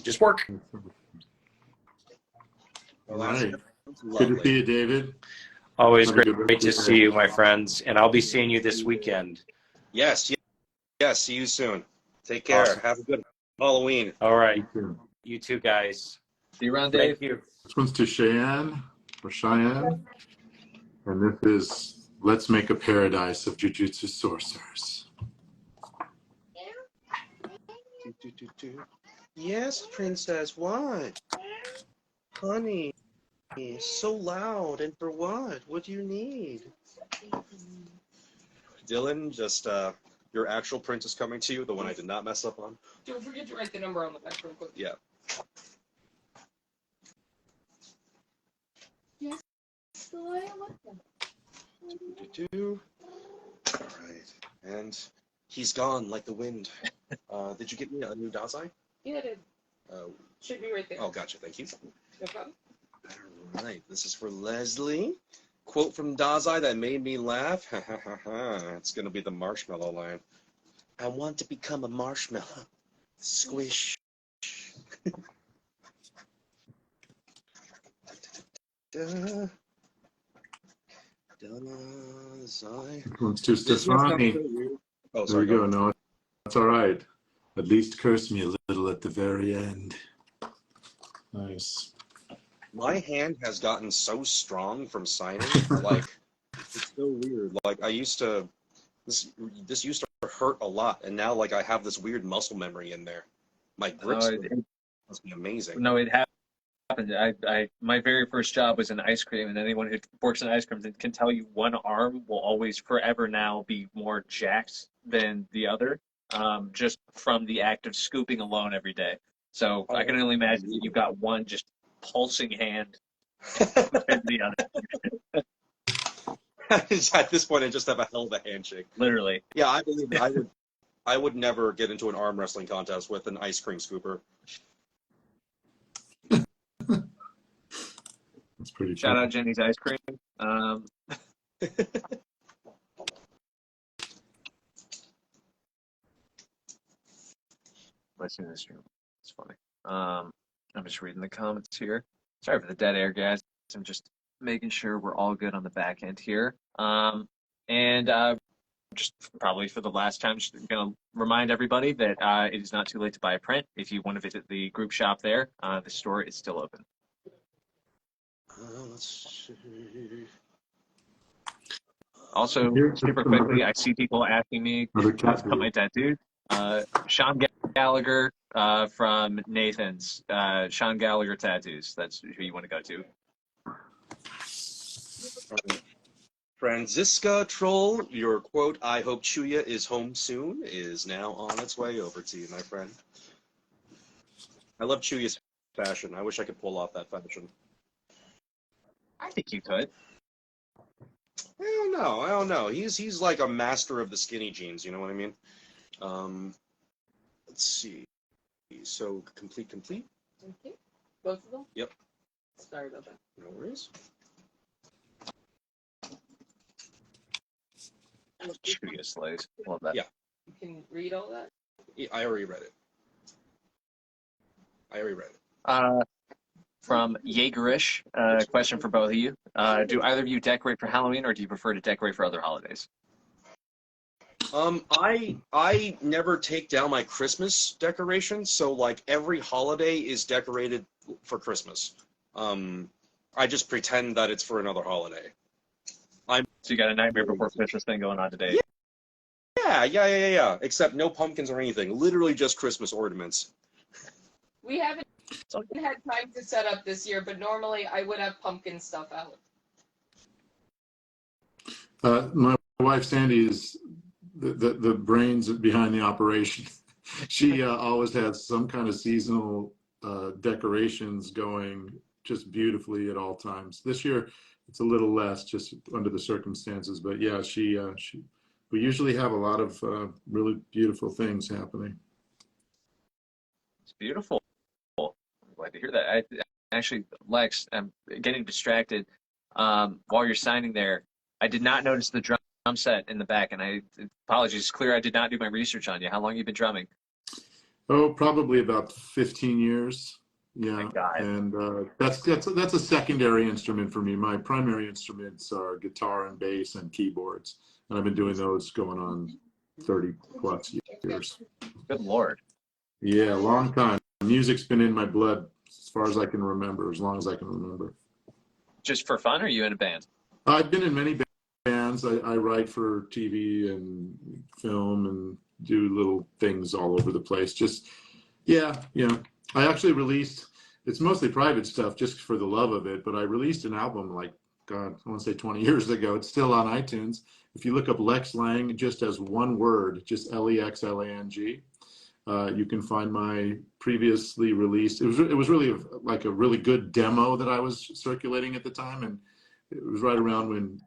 Just work. All right. Good to see you, David. Always Have a good great to rest of see your you, my friends. And I'll be seeing you this weekend. Yes. See you soon. Take care. Awesome. Have a good Halloween. All right. day. You too, guys. See you around, Dave. Thank you. This one's to Cheyenne. And this is Let's Make a Paradise of Jujutsu Sorcerers. Yes, princess, what? Honey, so loud, and for what? What do you need? Dylan, just your actual print is coming to you, the one I did not mess up on. Don't forget to write the number on the back real quick. Yeah. Yes. So I want them. All right, and he's gone like the wind. Did you get me a new Dazai? Yeah, it should be right there. Oh, gotcha. Thank you. No problem. All right, this is for Leslie. Quote from Dazai that made me laugh. It's gonna be the marshmallow line. I want to become a marshmallow. Squish. Dazai. This one's to Stefani. Oh, There sorry. we go. No, that's all right. At least curse me a little at the very end. Nice. My hand has gotten so strong from signing. Like, it's so weird. Like, I used to, this used to hurt a lot, and now like I have this weird muscle memory in there. My grips must be amazing. No, it happened. My very first job was in ice cream, and anyone who works in ice cream can tell you one arm will always forever now be more jacked than the other, just from the act of scooping alone every day. So I can only imagine that you've got one just pulsing hand and the other. At this point, I just have a hell of a handshake. Literally. Yeah, I believe it. I would never get into an arm wrestling contest with an ice cream scooper. That's pretty Shout funny. out Jenny's Ice Cream. Let's see this stream. It's funny. I'm just reading the comments here. Sorry for the dead air, guys. I'm just making sure we're all good on the back end here. And just probably for the last time, just going to remind everybody that it is not too late to buy a print. If you want to visit the group shop there, the store is still open. Let's see. Also, Here's super quickly, I see people asking me another about cat my tattoos. Sean Gallagher from Nathan's. Sean Gallagher Tattoos. That's who you want to go to. Franziska Troll, your quote, "I hope Chuya is home soon," is now on its way over to you, my friend. I love Chuya's fashion. I wish I could pull off that fashion. I think you could. I don't know. He's like a master of the skinny jeans, you know what I mean? Let's see. So, complete. Okay. Both of them? Yep. Sorry about that. No worries. Chuya slays. Love that. Yeah. You can read all that? Yeah, I already read it. From Jaegerish, question for both of you. Do either of you decorate for Halloween, or do you prefer to decorate for other holidays? I never take down my Christmas decorations, so like every holiday is decorated for Christmas. I just pretend that it's for another holiday. So you got a Nightmare Before Christmas thing going on today. Yeah. Except no pumpkins or anything. Literally just Christmas ornaments. We haven't had time to set up this year, but normally I would have pumpkin stuff out. My wife Sandy is the brains behind the operation. She always has some kind of seasonal decorations going just beautifully at all times. This year it's a little less, just under the circumstances, but yeah, we usually have a lot of really beautiful things happening. It's beautiful. I'm glad to hear that. Actually, Lex, I'm getting distracted. While you're signing there, I did not notice the drum set in the back, and apologies. It's clear I did not do my research on you. How long have you been drumming? Oh, probably about 15 years. Yeah, My God. and that's a secondary instrument for me. My primary instruments are guitar and bass and keyboards, and I've been doing those going on 30 plus years. Good Lord. Yeah, a long time. Music's been in my blood as far as I can remember, as long as I can remember. Just for fun, or are you in a band? I've been in many bands. I write for TV and film and do little things all over the place. Just, yeah. I actually released, it's mostly private stuff just for the love of it, but I released an album like, God, I want to say 20 years ago. It's still on iTunes. If you look up Lex Lang just as one word, just Lexlang, you can find my previously released, it was really like a really good demo that I was circulating at the time, and it was right around when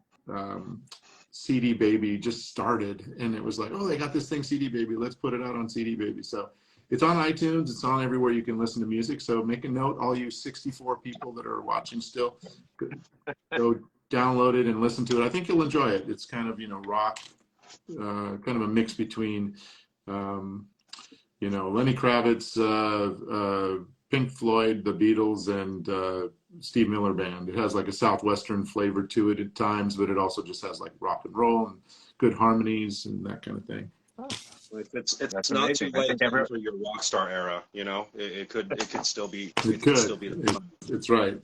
CD Baby just started, and it was like, oh, they got this thing, CD Baby, let's put it out on CD Baby. So it's on iTunes, it's on everywhere you can listen to music. So make a note, all you 64 people that are watching still, go download it and listen to it. I think you'll enjoy it. It's kind of, rock, kind of a mix between, Lenny Kravitz, Pink Floyd, the Beatles, and Steve Miller Band. It has like a Southwestern flavor to it at times, but it also just has like rock and roll and good harmonies and that kind of thing. It's That's not amazing. too I late think for your rock star era. It could still be. It could still could. be. It's right.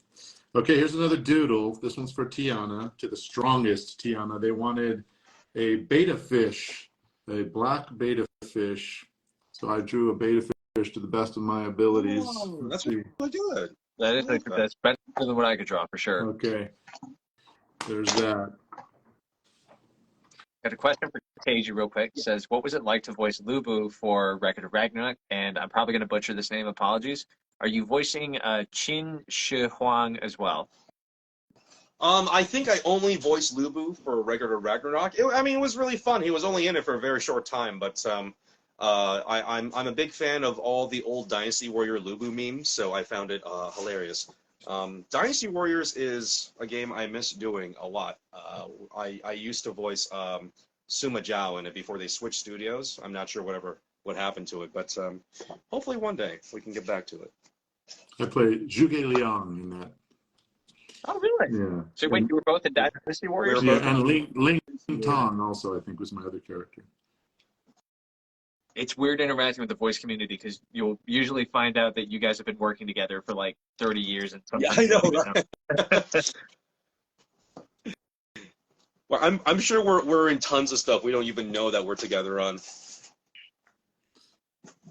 Okay, here's another doodle. This one's for Tiana, to the strongest Tiana. They wanted a beta fish, a black beta fish. So I drew a beta fish to the best of my abilities. Oh, that's really good. That's better than what I could draw, for sure. Okay, there's that. Got a question for Kaiji real quick. It says, what was it like to voice Lubu for Record of Ragnarok? And I'm probably going to butcher this name. Apologies. Are you voicing Qin Shi Huang as well? I think I only voiced Lubu for Record of Ragnarok. It was really fun. He was only in it for a very short time, but I'm a big fan of all the old Dynasty Warrior Lubu memes, so I found it hilarious. Dynasty Warriors is a game I miss doing a lot. I used to voice Suma Zhao in it before they switched studios. I'm not sure what happened to it, but hopefully one day we can get back to it. I played Zhuge Liang in that. Oh, really? Yeah. So wait, you were both in Dynasty Warriors? We were Yeah, and Ling Tong also, I think, was my other character. It's weird interacting with the voice community because you'll usually find out that you guys have been working together for like 30 years and Yeah, sometimes I know, right? Well, I'm sure we're in tons of stuff we don't even know that we're together on.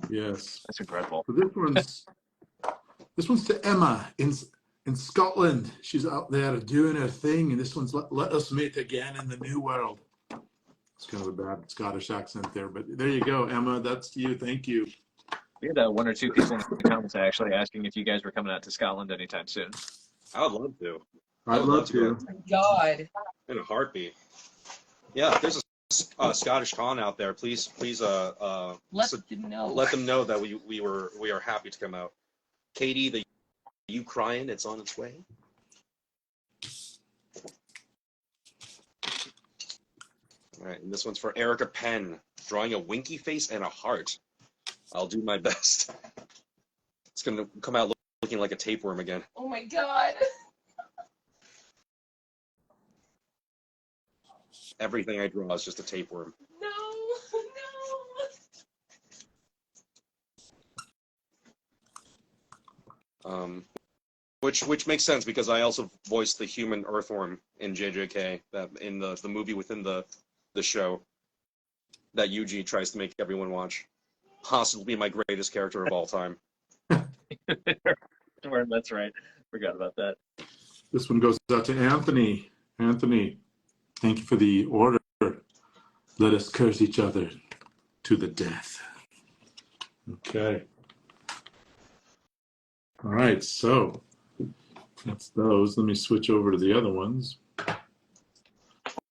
Yes. That's incredible. So this one's to Emma in Scotland. She's out there doing her thing, and this one's let us meet again in the new world. It's kind of a bad Scottish accent there, but there you go, Emma. That's to you. Thank you. We had one or two people in the comments actually asking if you guys were coming out to Scotland anytime soon. I would love to. I'd love to. Oh my God. In a heartbeat. Yeah, if there's a Scottish con out there, please Let them know. let them know that we are happy to come out. Katie, the you crying, it's on its way. All right, and this one's for Erica Penn, drawing a winky face and a heart. I'll do my best. It's gonna come out looking like a tapeworm again. Oh my God. Everything I draw is just a tapeworm. No, no. Which makes sense because I also voiced the human earthworm in JJK, that in the movie within the show that Yuji tries to make everyone watch. Possibly my greatest character of all time. That's right. Forgot about that. This one goes out to Anthony. Anthony, thank you for the order. Let us curse each other to the death. Okay. All right, so that's those. Let me switch over to the other ones.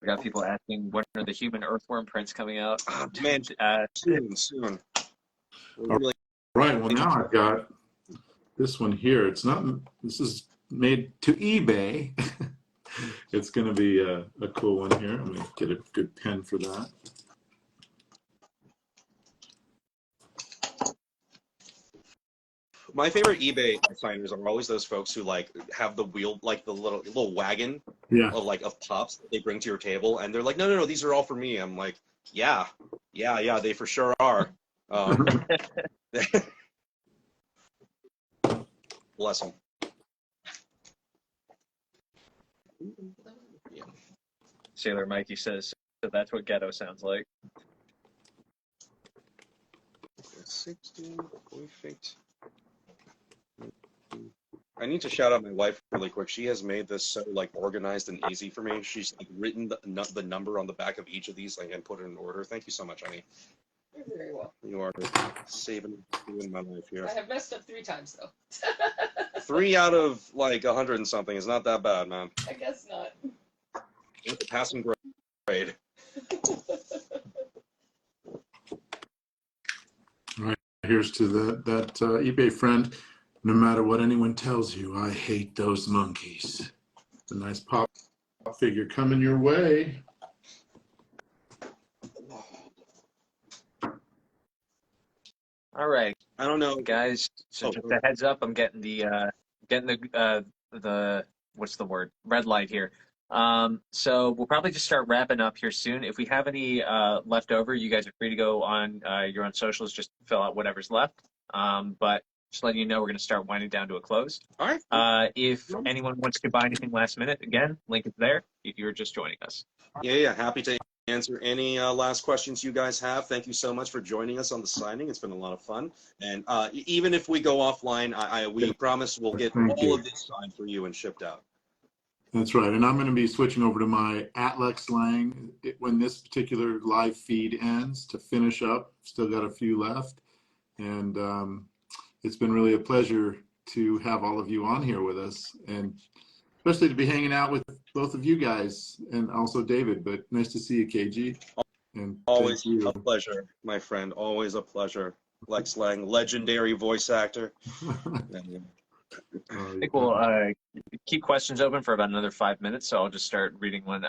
We got people asking when are the human earthworm prints coming out? Oh, man, soon. All right, well now I've got this one here. This is made to eBay. It's going to be a cool one here. I'm going to get a good pen for that. My favorite eBay signers are always those folks who like have the wheel, like the little wagon of pups that they bring to your table, and they're like, no, these are all for me. I'm like, yeah, they for sure are. Bless them. Yeah. Sailor Mikey says, so that's what ghetto sounds like. 16, perfect. I need to shout out my wife really quick. She has made this so like organized and easy for me. She's like, written the number on the back of each of these and put it in order. Thank you so much, honey. You're very well. You are saving my life here. I have messed up 3 times though. 3 out of like 100 and something is not that bad, man. I guess not. Passing grade. All right, here's to that eBay friend. No matter what anyone tells you, I hate those monkeys. It's a nice pop figure coming your way. All right. I don't know, guys. So just a heads up, I'm getting the what's the word? Red light here. So we'll probably just start wrapping up here soon. If we have any left over, you guys are free to go on your own socials, just fill out whatever's left. But just letting you know, we're going to start winding down to a close. All right. If anyone wants to buy anything last minute, again, link is there if you're just joining us. Yeah. Happy to answer any last questions you guys have. Thank you so much for joining us on the signing. It's been a lot of fun. And even if we go offline, we promise we'll get all of this signed for you and shipped out. That's right. And I'm going to be switching over to my Atlex slang when this particular live feed ends to finish up. Still got a few left. And it's been really a pleasure to have all of you on here with us, and especially to be hanging out with both of you guys and also David. But nice to see you, Kaiji. And Always thank you. a pleasure, my friend. Always a pleasure. Lex Lang, legendary voice actor. I think we'll keep questions open for about another 5 minutes, so I'll just start reading one.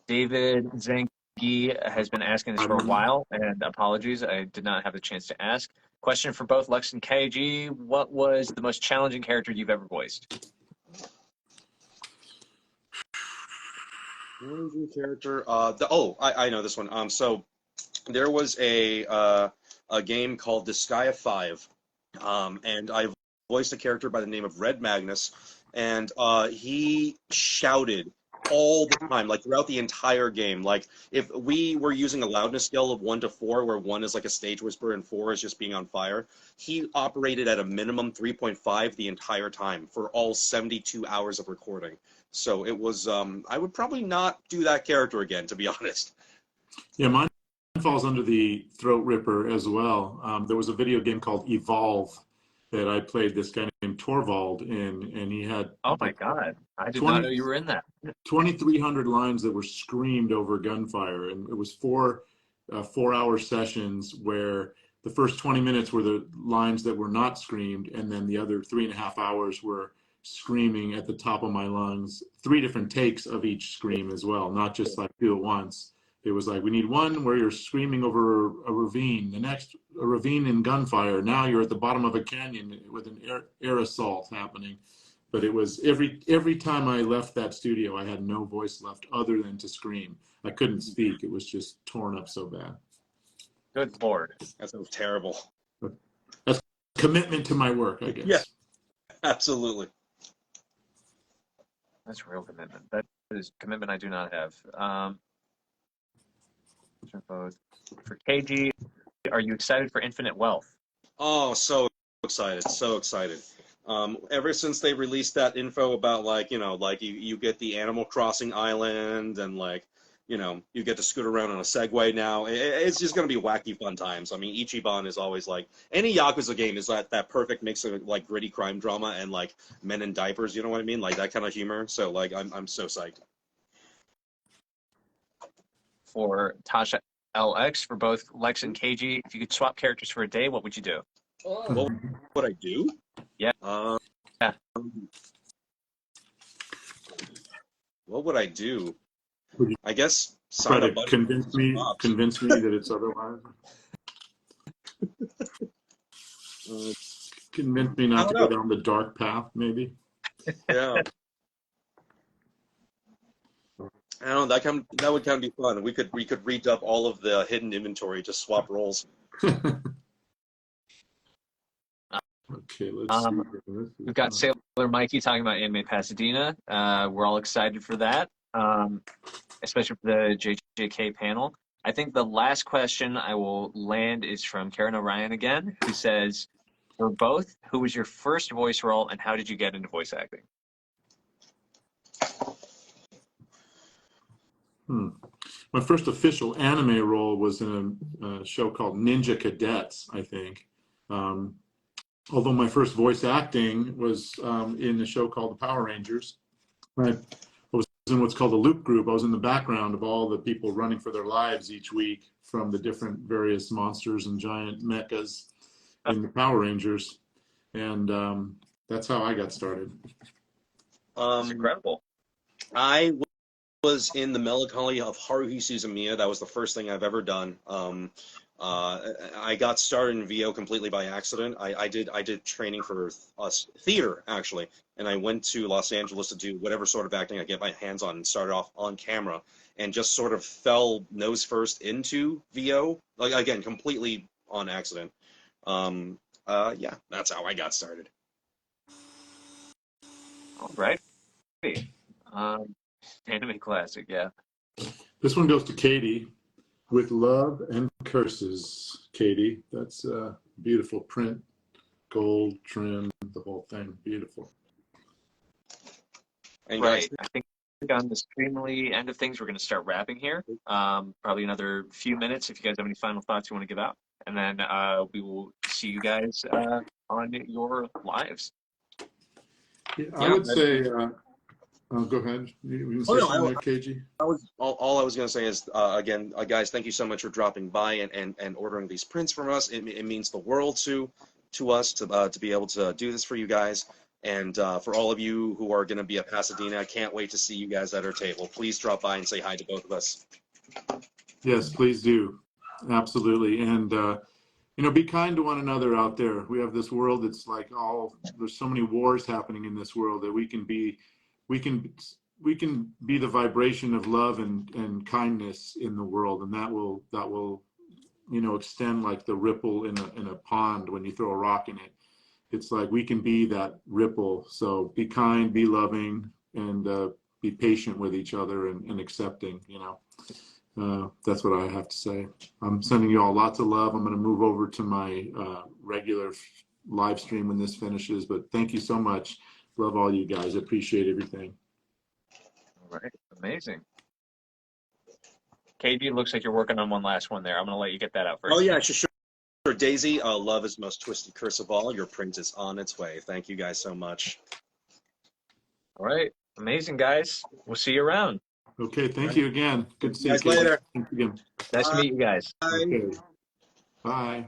David Zengi has been asking this for a while, and apologies, I did not have the chance to ask. Question for both Lex and Kaiji: what was the most challenging character you've ever voiced? Character. I know this one. So there was a game called Disgaea 5, and I voiced a character by the name of Red Magnus, and he shouted all the time, like throughout the entire game. Like if we were using a loudness scale of 1 to 4, where 1 is like a stage whisper and 4 is just being on fire, he operated at a minimum 3.5 the entire time for all 72 hours of recording. So it was, I would probably not do that character again, to be honest. Yeah, mine falls under the throat ripper as well. There was a video game called Evolve that I played this guy named Torvald in, and he had Oh my God, I did not know you were in that. 2,300 lines that were screamed over gunfire, and it was 4-hour sessions where the first 20 minutes were the lines that were not screamed, and then the other 3.5 hours were screaming at the top of my lungs. 3 different takes of each scream as well, not just like do it once. It was like, we need one where you're screaming over a ravine, the next a ravine in gunfire. Now you're at the bottom of a canyon with an air assault happening. But it was every time I left that studio, I had no voice left other than to scream. I couldn't speak. It was just torn up so bad. Good Lord. That sounds terrible. That's commitment to my work, I guess. Yeah, absolutely. That's real commitment. That is commitment I do not have. For KG, are you excited for Infinite Wealth? Oh, so excited, so excited. Ever since they released that info about like, you get the Animal Crossing island and like, you get to scoot around on a Segway now. It's just going to be wacky fun times. I mean, Ichiban is always like, any Yakuza game is that perfect mix of like gritty crime drama and like men in diapers, you know what I mean? Like that kind of humor. So like, I'm so psyched. For Tasha LX, for both Lex and KG, if you could swap characters for a day, what would you do? Oh. What would I do? Yeah. Yeah. What would I do? I guess Try to convince me that it's otherwise. Convince me not to go down the dark path, maybe. Yeah. I don't know. That would kind of be fun. We could redub all of the hidden inventory, just swap roles. Okay, let's see. We've got Sailor Mikey talking about Anime Pasadena. We're all excited for that, especially for the JJK panel. I think the last question I will land is from Karen O'Ryan again, who says, for both, who was your first voice role and how did you get into voice acting? My first official anime role was in a show called Ninja Cadets, I think. Although my first voice acting was in a show called The Power Rangers. I was in what's called a loop group. I was in the background of all the people running for their lives each week from the different various monsters and giant mechas in the Power Rangers. And that's how I got started. That's incredible. I was in The Melancholy of Haruhi Suzumiya. That was the first thing I've ever done. I got started in VO completely by accident. I did training for theater, actually, and I went to Los Angeles to do whatever sort of acting I get my hands on and started off on camera and just sort of fell nose first into VO, like, again, completely on accident. Yeah, that's how I got started. All right. Anime classic, yeah. This one goes to Katie. With love and curses, Katie. That's a beautiful print, gold trim, the whole thing, beautiful. And right. I think on the Streamily end of things, we're going to start wrapping here. Probably another few minutes if you guys have any final thoughts you want to give out. And then we will see you guys on your lives. I would say Go ahead. You can Oh, say no, something there, KG? All I was going to say is, again, guys, thank you so much for dropping by and ordering these prints from us. It means the world to us to be able to do this for you guys. And for all of you who are going to be at Pasadena, I can't wait to see you guys at our table. Please drop by and say hi to both of us. Yes, please do. Absolutely. And, you know, be kind to one another out there. We have this world that's like there's so many wars happening in this world that we can be the vibration of love and kindness in the world. And that will, you know, extend like the ripple in a pond when you throw a rock in it. It's like we can be that ripple. So be kind, be loving, and be patient with each other and accepting, you know. That's what I have to say. I'm sending you all lots of love. I'm going to move over to my regular live stream when this finishes, but thank you so much. Love all you guys. I appreciate everything. All right, amazing. KG, looks like you're working on one last one there. I'm going to let you get that out first. Oh, yeah, sure. Daisy, love is the most twisted curse of all. Your print is on its way. Thank you guys so much. All right, amazing, guys. We'll see you around. Okay, thank you again. Good to see you guys later. Thanks again. Nice to meet you guys. Bye. Okay. Bye.